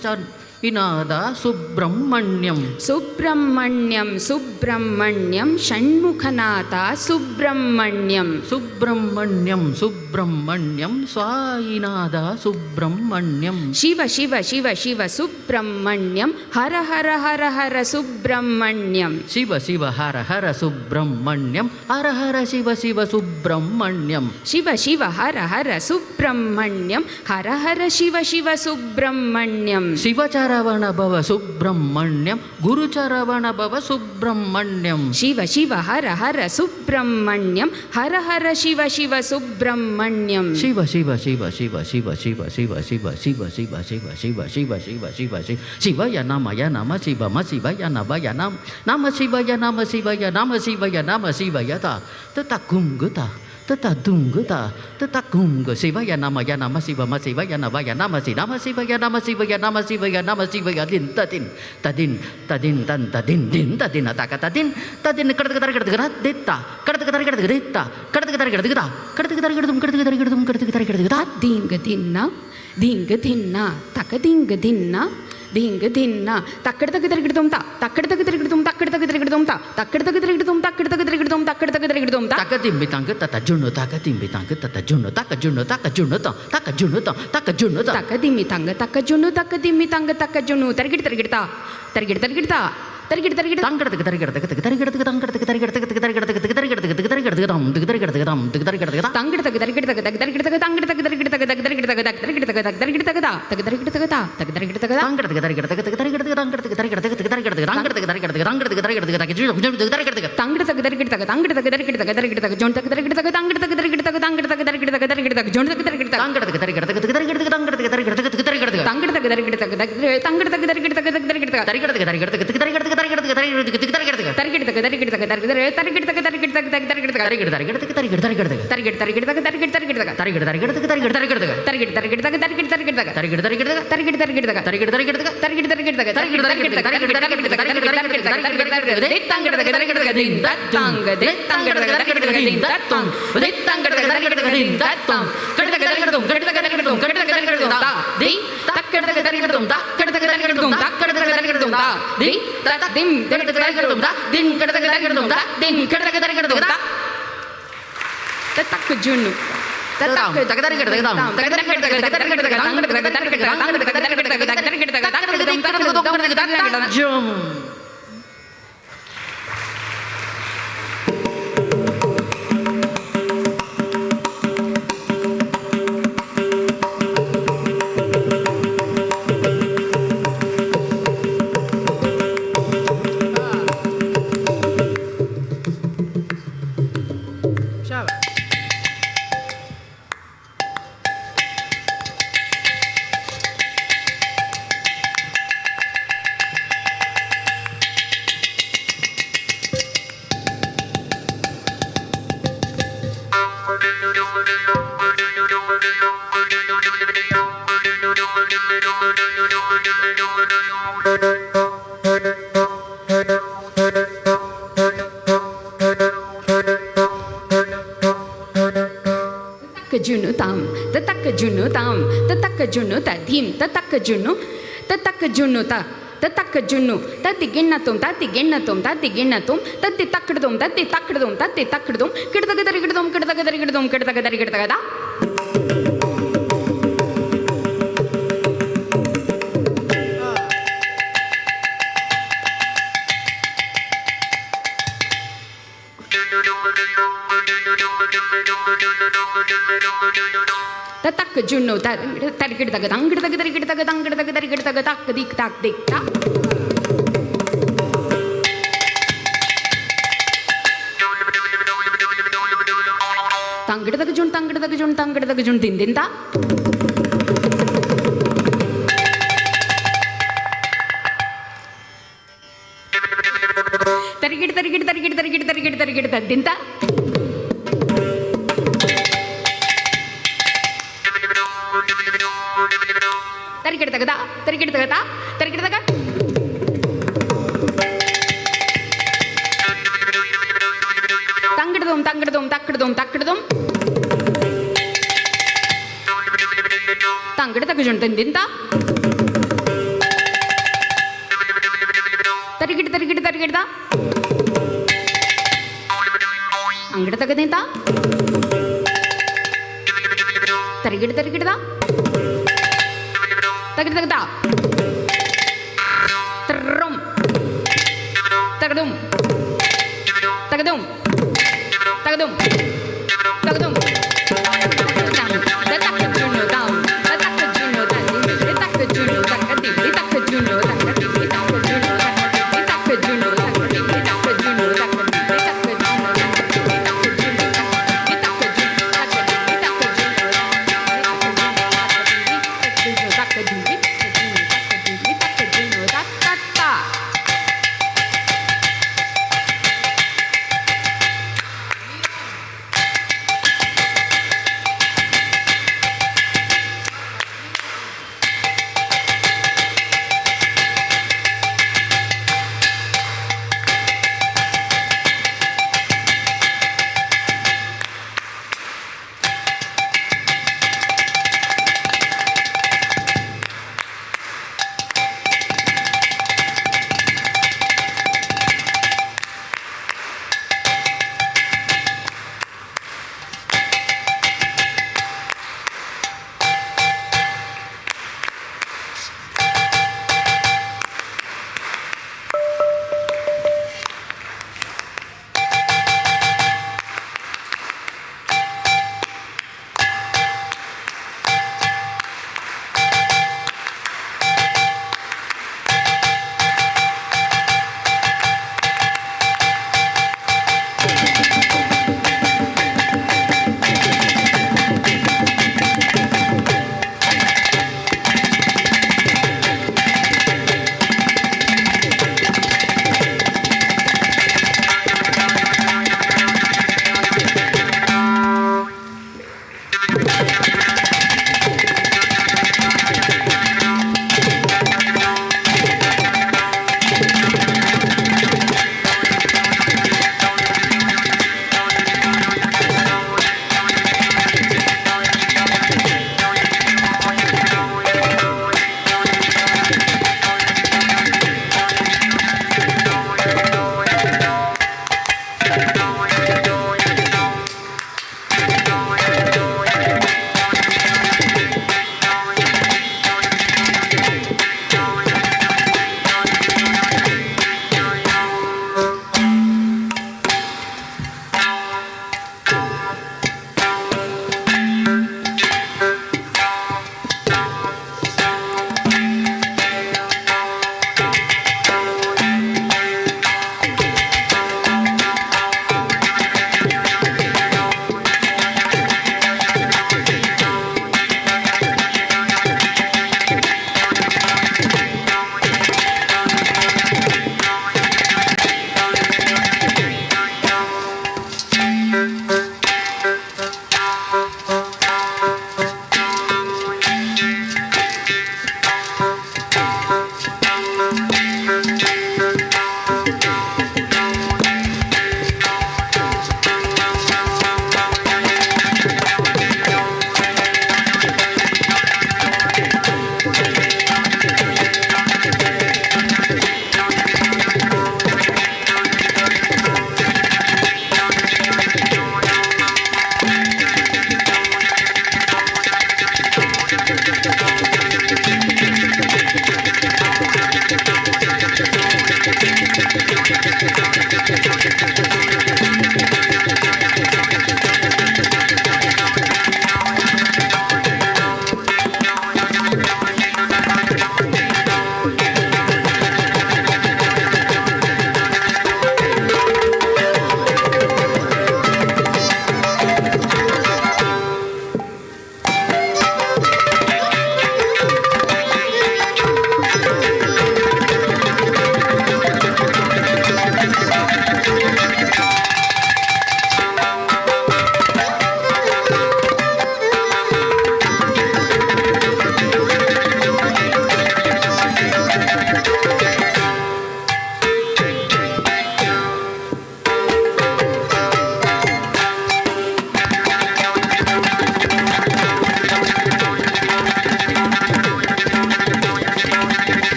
Inada Subramanyam, Subramanyam, Subramanyam, Shanmukhanatha, Subramanyam, Subramanyam, Subramanyam, Swainada Subramanyam, Shiva, Shiva, Shiva, Shiva, Subramanyam, Hara, Hara, Hara, Hara, Subramanyam, Shiva, Shiva, Hara, Hara, Subramanyam, Hara, Hara, Shiva, Shiva, Subramanyam, Shiva, Shiva, Hara, Hara, Subramanyam, Hara, Hara, Shiva, Shiva, Subramanyam, Shiva Charavana Bhava Subramanyam, Guru Charavana Bhava Subramanyam, Shiva, Shiva, Hara, Hara, Subramanyam, Hara, Hara, Shiva, Shiva, Subramanyam, Shiva, Shiva, Shiva, Shiva, Shiva, Shiva, Shiva, Shiva, Shiva, Shiva, Shiva, Shiva, Shiva, Shiva, Shiva, Shiva, Shiva, Ya Nama, Ya Nama, Shiva, Ma Shiva, Ya Nama, Ya Nam, Nama Shiva, Ya Nama, Shiva, Ya Nama, Shiva, Ya Nama, Shiva, Ya Ta, Tata Gungata, Tata Dungata, Tata Gunga, Shiva, Ya Nama, Ya Nama, Shiva, Ma Shiva, Ya Nama, Ya Nama, Shiva, Ya Nama, Shiva, Ya Nama, Shiva, Ya Nama, Shiva, Ya Din, Tadin, Tadin, Tadin, Tan, Tadin, Din, Tadin, Ataka, Tadin, Tadin, Katakata, Dita, Katakata, Dita, Katakata, Katakata, Dinga Dinna, Dinga Dinna, Takadinga Dinna, Dhing धिन्ना तक्कड़ तक तिरगिड़तुम ता तक्कड़ तक तिरगिड़तुम तक्कड़ तक तिरगिड़तुम ता तक्कड़ तक तिरगिड़तुम तक्कड़ तक तिरगिड़तुम तक्कड़ तक तिरगिड़तुम ता तकतिम्बि तंग तत जुनु तकतिम्बि तंग तत जुनु तक जुनु तक जुनु तक जुनु तक जुनु तकदिम्मि तंग तक जुनु तकदिम्मि तंग तक जुनु तिरगिड़ तिरगिड़ता तिरगिड़ तिरगिड़ता तिरगिड़ तिरगिड़ तंगड़तक तरिगड़तक तरिगड़तक तंगड़तक तरिगड़तक तरिगड़तक तरिगड़तक तरिगड़तक दम तरिगड़तक दम तरिगड़तक तंगड़तक तिरगिड़तक तिरगिड़तक तंगड़तक तिरगिड़तक तिरगिड़तक तिरगिड़तक तिरगिड़तक ता तिरगिड़तक ता तिरगिड़तक ता तंगड़तक तरिगड़तक तरिगड़तक तंगड़तक तरिगड़तक तरिगड़तक तंगड़तक तरिगड़तक तंगड़तक तरिगड़तक तरिगड़तक तंगड़तक तिरगिड़तक तंगड़तक तिरगिड़तक तिरगिड़तक जोंटक तिरगिड़तक तंगड़तक तिरगिड़तक तंगड़तक तिरगिड़तक तिरगिड़तक जोंटक तिरगिड़तक तंगड़तक तरिगड़तक तरिगड़तक तंगड़तक तरिगड़तक तरिगड़तक तंगड़तक तिरगिड़तक तंगड़तक तिरगिड़तक तिरगिड़तक तरिगड़तक तरिगड़तक तरिगड़तक तरिगड़तक तरिगड़तक தரிகிடத்தக தரிகிடத்தக தரிகிடத்தக தரிகிடத்தக தரிகிடத்தக தரிகிடத்தக தரிகிடத்தக தரிகிடத்தக தரிகிடத்தக தரிகிட தரிகிடத்தக தரிகிட தரிகிடத்தக தரிகிட தரிகிடத்தக தரிகிட தரிகிடத்தக தரிகிட தரிகிடத்தக தரிகிட தரிகிடத்தக தரிகிட தரிகிடத்தக தரிகிட தரிகிடத்தக தரிகிட தரிகிடத்தக தரிகிட தரிகிடத்தக தரிகிட தரிகிடத்தக தரிகிட தரிகிடத்தக தேத்தாங்கடதக தரிகிடத்தக திந்தத்தாங்க தேத்தாங்கடதக தரிகிடத்தக திந்தத்தம் தேத்தாங்கடதக தரிகிடத்தக திந்தத்தம் கடதக தரிகிடதும் கடதக தரிகிடதும் கடதக தரிகிடதும் தா தி தக்கடதக தரிகிடதும் தக்கடதக தரிகிடதும் தக்கடதக தரிகிடதும் தா தி ததிம் கடதக தரிகிடதும் தா தின் கடதக தரிகிடதும் தா தின் கடதக தரிகிடதும் தா தக்க ஜுன்னு ததாம் தகதரிகிடதக தாம் தகதரிகிடதக தகதரிகிடதக தங்கடதக தரிகிடதக தங்கடதக தரிகிடதக தரிகிடதக தகதரிகிடதம் கடதக தரிகிடதக ஜும் Junu tam, the taka junu tam, the taka junu tadim, the taka junu, the taka junu ta, the taka junu, tatiginatum, tatiginatum, tatiginatum, tati takadum, tati takadum, tati takadum, kirtagadarigadum, kirtagadarigadum, kirtagadarigadagada. Tak juno tarigid the gangid the gangid the gangid the gangid the tak dik tak dik tak tangid the jun tangid the jun tangid the jun din din ta tarigid tarigid tarigid tarigid tarigid tarigid the din ta தரிக்கிடத்தகதா தரிக்கிடத்தகதா தரிக்கிடத்தக தங்கிடுதும் தங்கிடுதும் தக்கிடுதும் தக்கிடுதும் தங்கிடத்தக ஜுன் திந்திந்தா தரிக்கிட்டு தரிக்கிட்டு தரிக்கிடதா அங்கிடத்தக திந்தா தரிக்கிட்டு தரிக்கிடதா தகிடதகதா தரம் தகடும் தகடும் தகடும் தகடும் தத்தக்கஜுனு தாம் தத்தக்கஜுனு தந்தி தத்தக்கஜுனு தக்கதி தத்தக்கஜுனு தக்கதி தத்தக்கஜுனு தக்கதி தத்தக்கஜுனு தக்கதி தத்தக்கஜுனு தக்கதி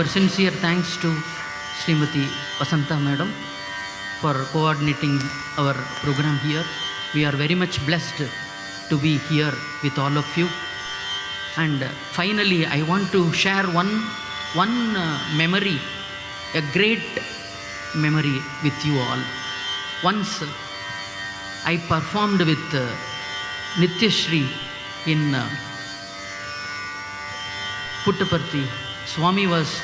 our sincere thanks to Srimati Vasanta Madam for coordinating our program here. We are very much blessed to be here with all of you. And finally, I want to share one memory, a great memory with you all. Once I performed with Nityashri in Puttaparthi. Swami was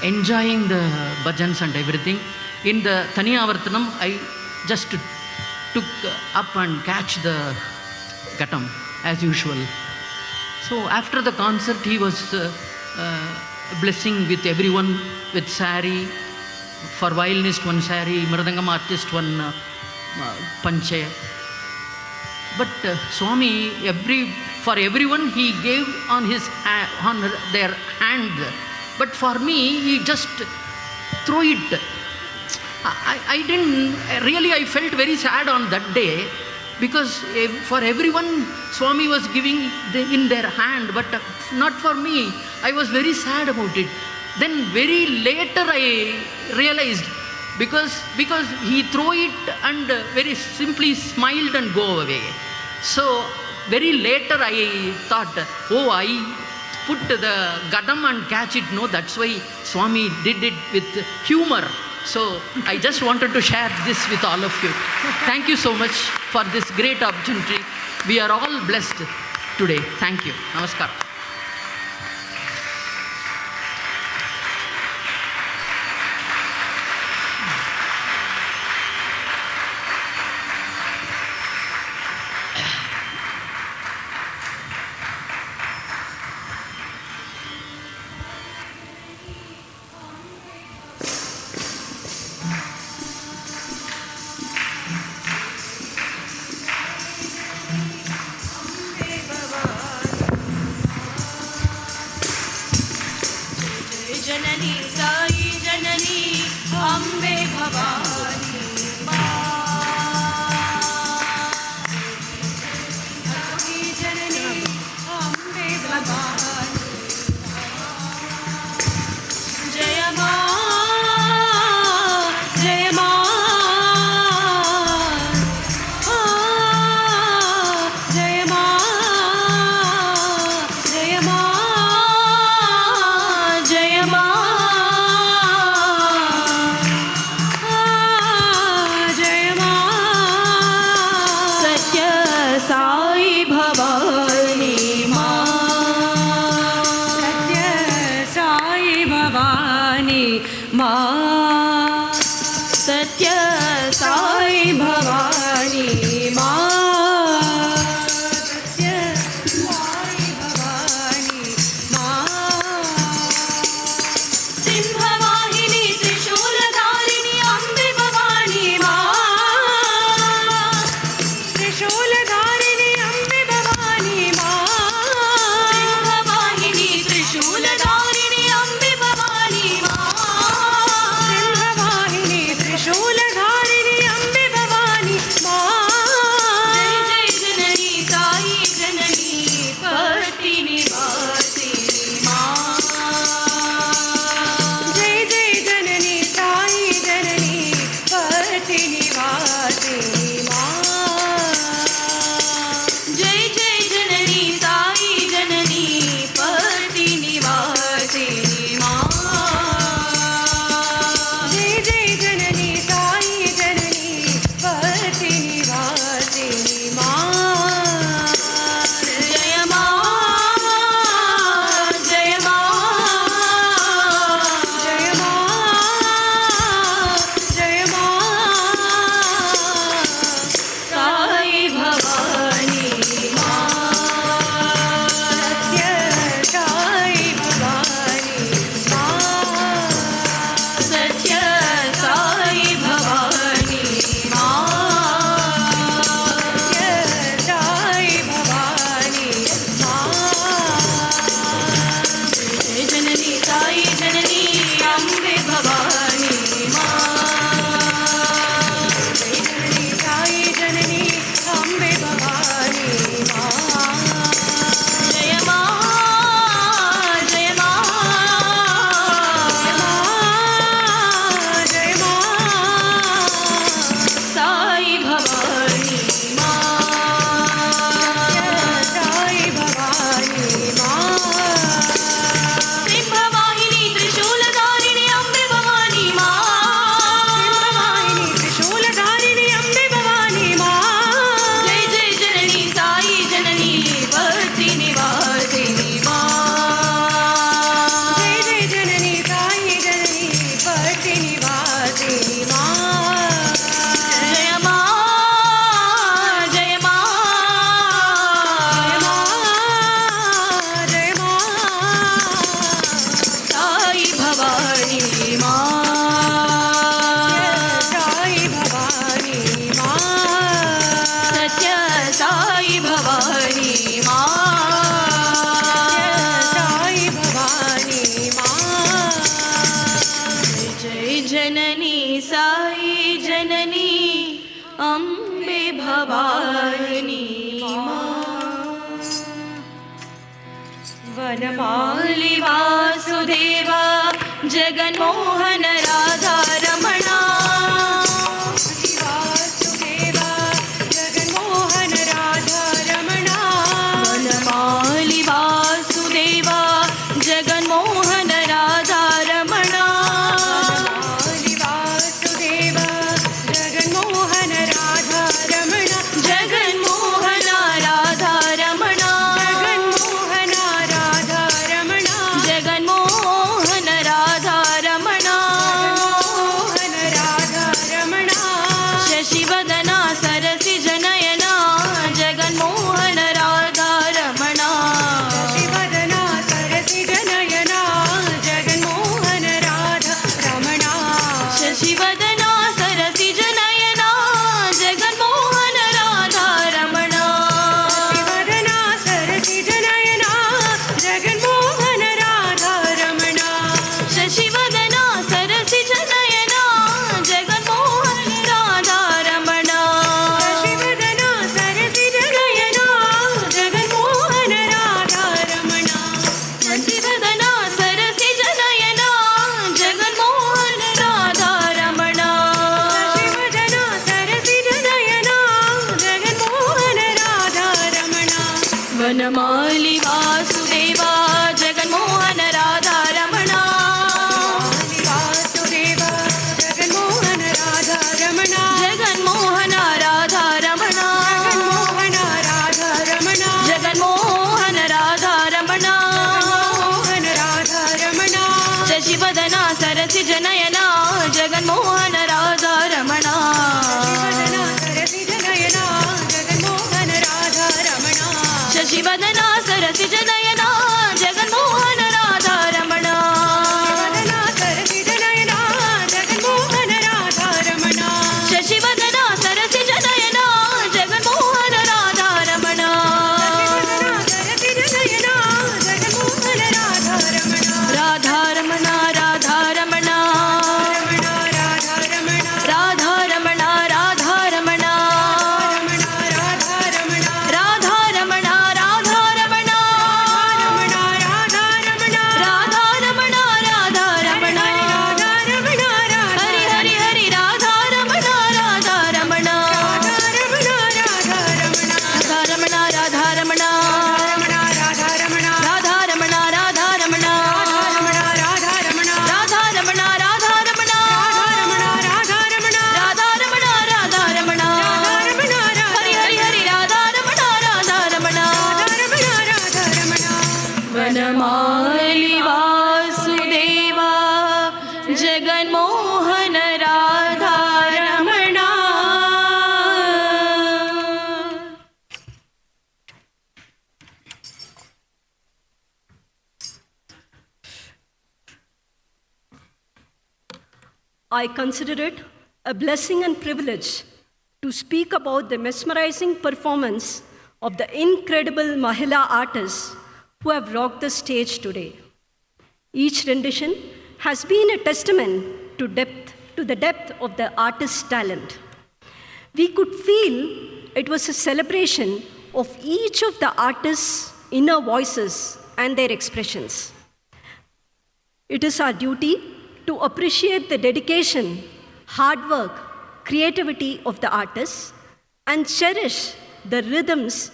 enjoying the bhajans and everything. In the Thaniyavartanam, I just took up and catch the ghatam as usual. So after the concert, he was blessing with everyone with sari. For violinist, one sari, Mridangam artist, one panche. But Swami, for everyone, he gave on their hand. But for me, he just threw it. I felt very sad on that day, because for everyone, Swami was giving in their hand, but not for me. I was very sad about it. Then very later I realized, because he threw it and very simply smiled and go away. So very later I thought, oh, I put the gadam and catch it. No, that's why Swami did it with humor. So I just wanted to share this with all of you. Thank you so much for this great opportunity. We are all blessed today. Thank you. Namaskar. जननी साई जननी अम्बे भवानी साई जननी अम्बे भवानी जय मां जय मां जय मां जय मां जय मां जय मां सत्य साई भवानी मां सत्य साई भवानी मां सत्य साई भवानी मां सत्य साई भवानी मां सिंहवाहिनी त्रिशूलधारिणी अम्बे भवानी मां त्रिशूलधारिणी अम्बे भवानी मां सिंहवाहिनी त्रिशूलधारिणी अम्बे भवानी मां सिंहवाहिनी त्रिशूलधारिणी जननी साई जननी अम्बे भवानी वनमाली वासुदेवा जगन्मोहन राधा रमणा वासुदेवा जगन्मोहन राधा रमणा वनमाली वासुदेवा जगन्मोहन राधा रमणा वासुदेवा जगन्मोहन राधा रमणा जगन्मोहन राधा रमणा जगन्मोहन राधा रमणा जगन्मोहन राधा रमणा मोहन राधा रमणा शशिवदना सरसि जनयना जगन्मोहन राधा रमणा शशिवदना सरसि जनयना जगन्मोहन राधा रमणा शशिवदना सरसि जनयना जगन्मोहन राधा रमणा शशिवदना सरसि जनयना जगन्मोहन राधा रमणा शशिवदना सरसि जनयना जगन्मोहन राधा रमणा शशिवदना सरसि जनयना जगन्मोहन राधा रमणा शशिवदना सरसि जनयना जगन्मोहन राधा रमणा शशिवदना सरसि जनयना जगन्मोहन राधा रमणा वनमाली वासुदेवा जगन्मोहन राधा रमणा वासुदेवा जगन्मोहन राधा रमणा जगन्मोहन राधा रमणा जगन्मोहन राधा रमणा जगन्मोहन राधा रमणा मोहन राधा रमणा शशिवदना सरसि जनयना जगन्मोहन राधा रमणा शशिवदना सरसि जनयना जगन्मोहन राधा रमणा शशिवदना सरसि जनयना जगन्मोहन राधा रमणा शशिवदना सरसि जनयना जगन्मोहन राधा रमणा शशिवदना सरसि जनयना जगन्मोहन राधा रमणा शशिवदना सरसि जनयना जगन्मोहन राधा रमणा राधा रमणा राधा रमणा राधा रमणा राधा रमणा राधा रमणा राधा रमणा राधा रमणा राधा रमणा राधा रमणा राधा रमणा राधा रमणा राधा रमणा हरि हरि हरि राधा रमणा राधा रमणा राधा रमणा राधा रमणा राधा रमणा राधा रमणा राधा रमणा राधा रमणा राधा रमणा राधा रमणा राधा रमणा राधा रमणा राधा रमणा राधा रमणा हरि हरि हरि राधा रमणा राधा रमणा राधा रमणा वनमाली Vasudeva Jaganmohan Radha Ramana I consider it a blessing and privilege to speak about the mesmerizing performance of the incredible Mahila artists who have rocked the stage today. Each rendition has been a testament to the depth of the artist's talent. We could feel it was a celebration of each of the artists' inner voices and their expressions. It is our duty to appreciate the dedication, hard work, creativity of the artists and cherish the rhythms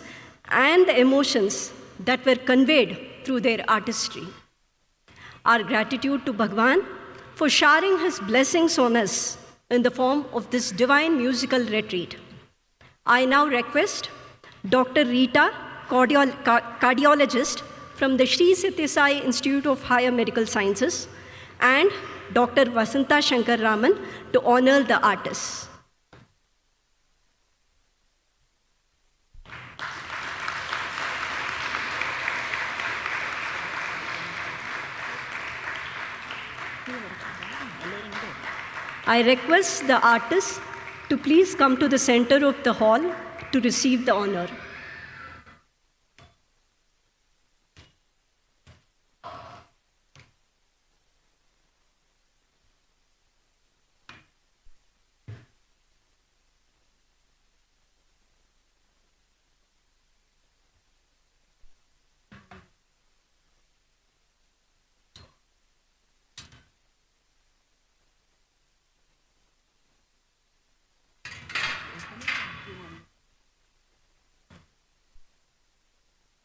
and the emotions that were conveyed through their artistry. Our gratitude to Bhagawan for showering his blessings on us in the form of this divine musical retreat. I now request Dr. Rita, cardiologist from the Sathya Sai Institute of Higher Medical Sciences, and Dr. Vasanta Shankar Raman to honor the artists. I request the artists to please come to the center of the hall to receive the honor.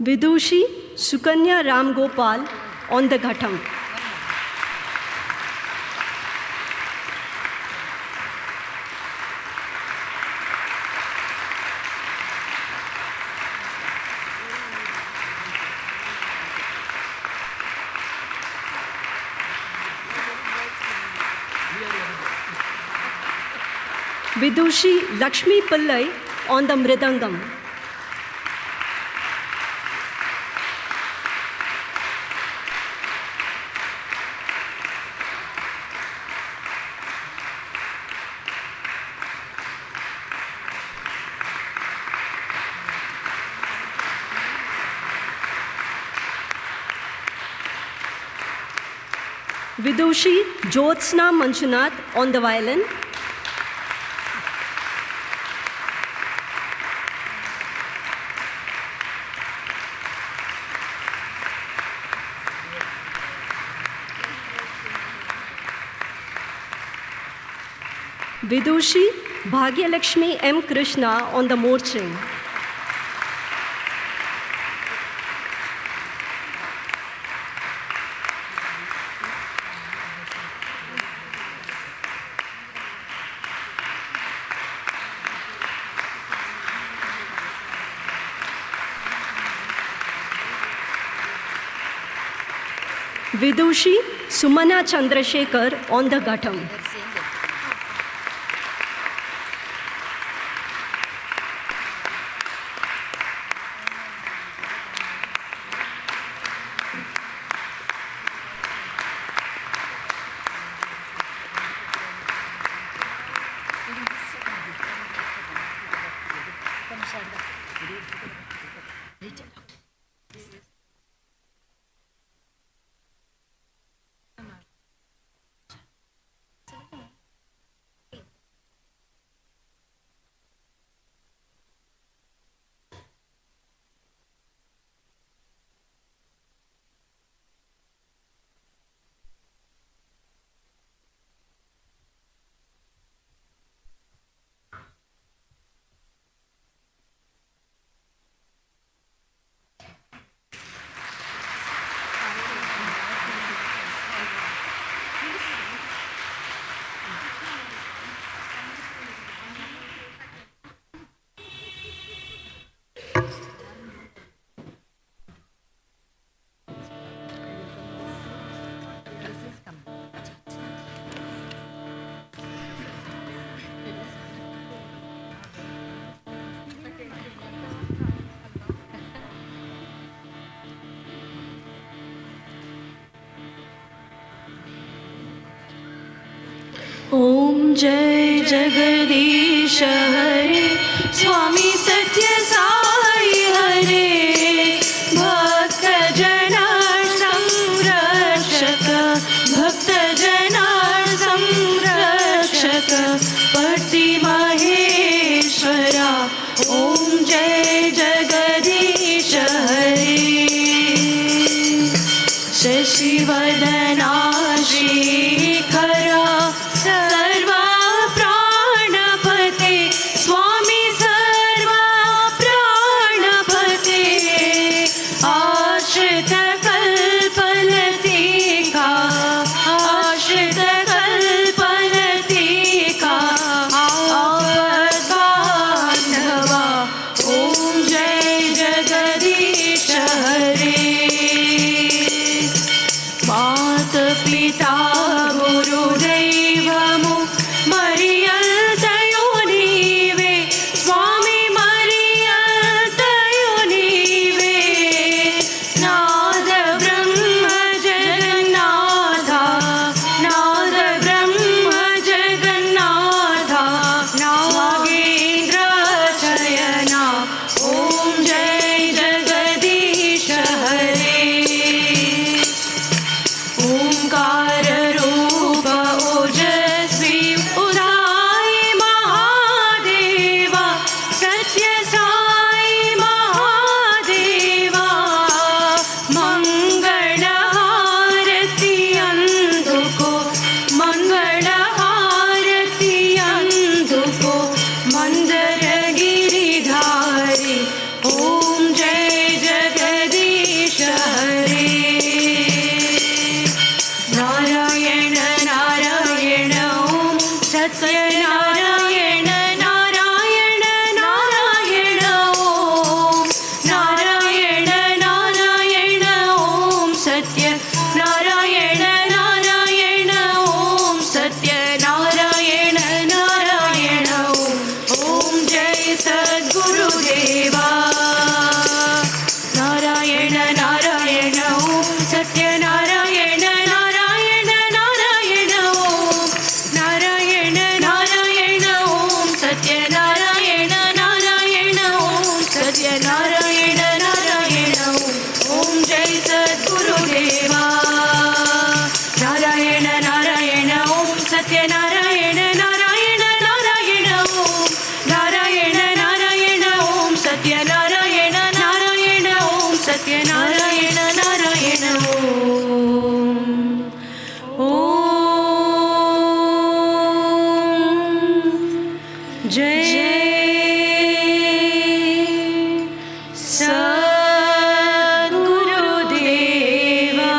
Vidushi Sukanya Ram Gopal on the Ghatam. Vidushi Lakshmi Pillai on the Mridangam. Vidushi Jyotsna Manchunath on the violin. Vidushi Bhagyalakshmi M. Krishna on the morching. Vidushi Sumana Chandrasekhar on the Ghatam. ॐ जय जगदीश हरे स्वामी सत्य साई हरे भक्त जना संरक्षक भक्त जना संरक्षक पति महेश्वरा ॐ जय जगदीश हरे शशिवदना श्रीकरा सर्वा प्राणपते स्वामी सर्वा सत्यनारायण नारायण नारायण ओम नारायण नारायण ओम सत्यनारायण नारायण ओम सत्यनारायण नारायण ओम जय सद्गुरुदेवा नारायण नारायण ओम सत्यनारायण नारायण नारायण ओम नारायण नारायण ओम सत्यनारायण नारायण ओम सत्यनारायण नारायण ओम जय सद्गुरुदेवा नारायण नारायण ओम सत्यनारायण नारायण नारायण ओम नारायण नारायण ओम सत्यनारायण नारायण ओम सत्यनारायण नारायण ओम जय सद्गुरुदेवा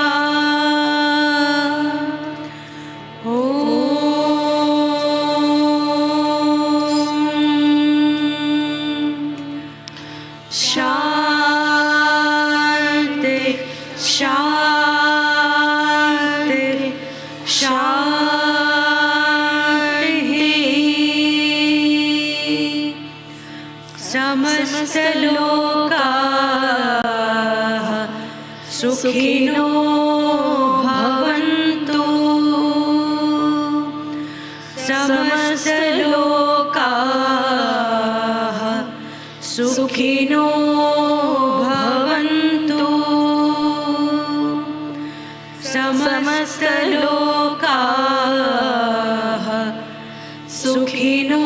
शांति शांति शांति समस्तलोकाः सुखिनो भवन्तु समस्तलोकाः सुखिनो भवन्तु समस्तलोकाः सुखिनो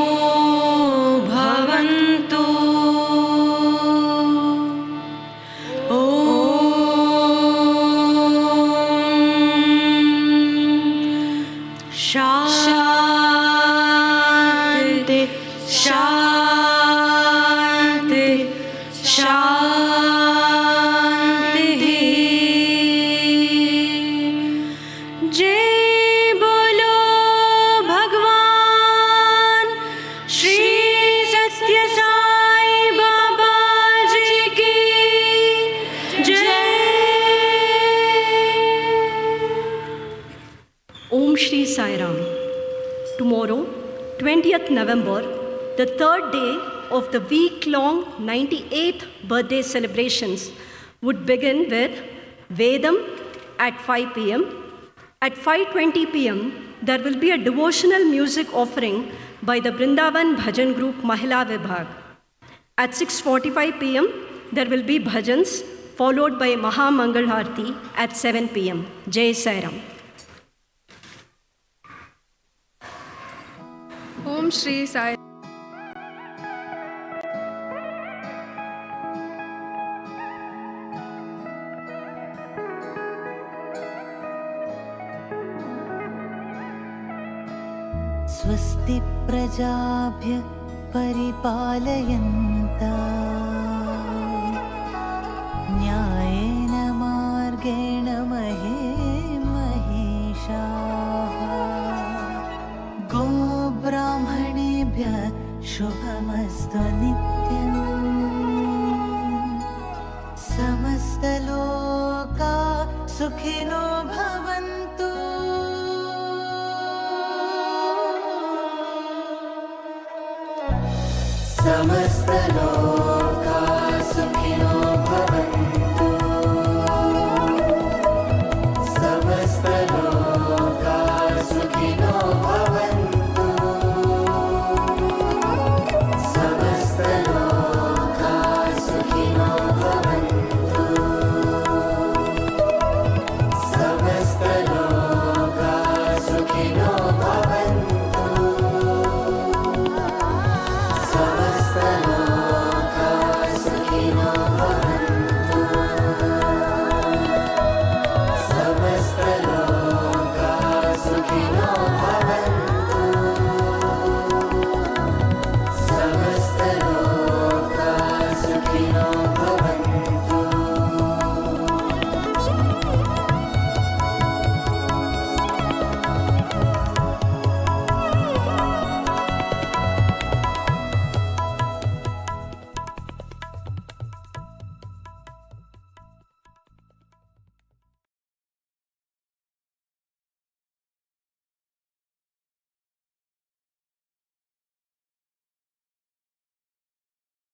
भवन्तु शांति शांति शांति जय बोलो भगवान श्री सत्य साई बाबा जी की जय। Om Shri Sai Ram. Tomorrow, 20th November, the third day of the week-long 98th birthday celebrations would begin with Vedam at 5 p.m. At 5:20 p.m., there will be a devotional music offering by the Brindavan Bhajan group Mahila Vibhag. At 6:45 p.m., there will be Bhajans, followed by Mangala at 7 p.m. Jai Sai Ram. Om Shri Sai. स्वस्ति प्रजाभ्य परिपालयन्ता न्यायेन मार्गेण महिषाः गोब्राह्मणेभ्यः शुभमस्तु नित्यम् समस्तलोका सुखिनो भवन्तु समस्तलोका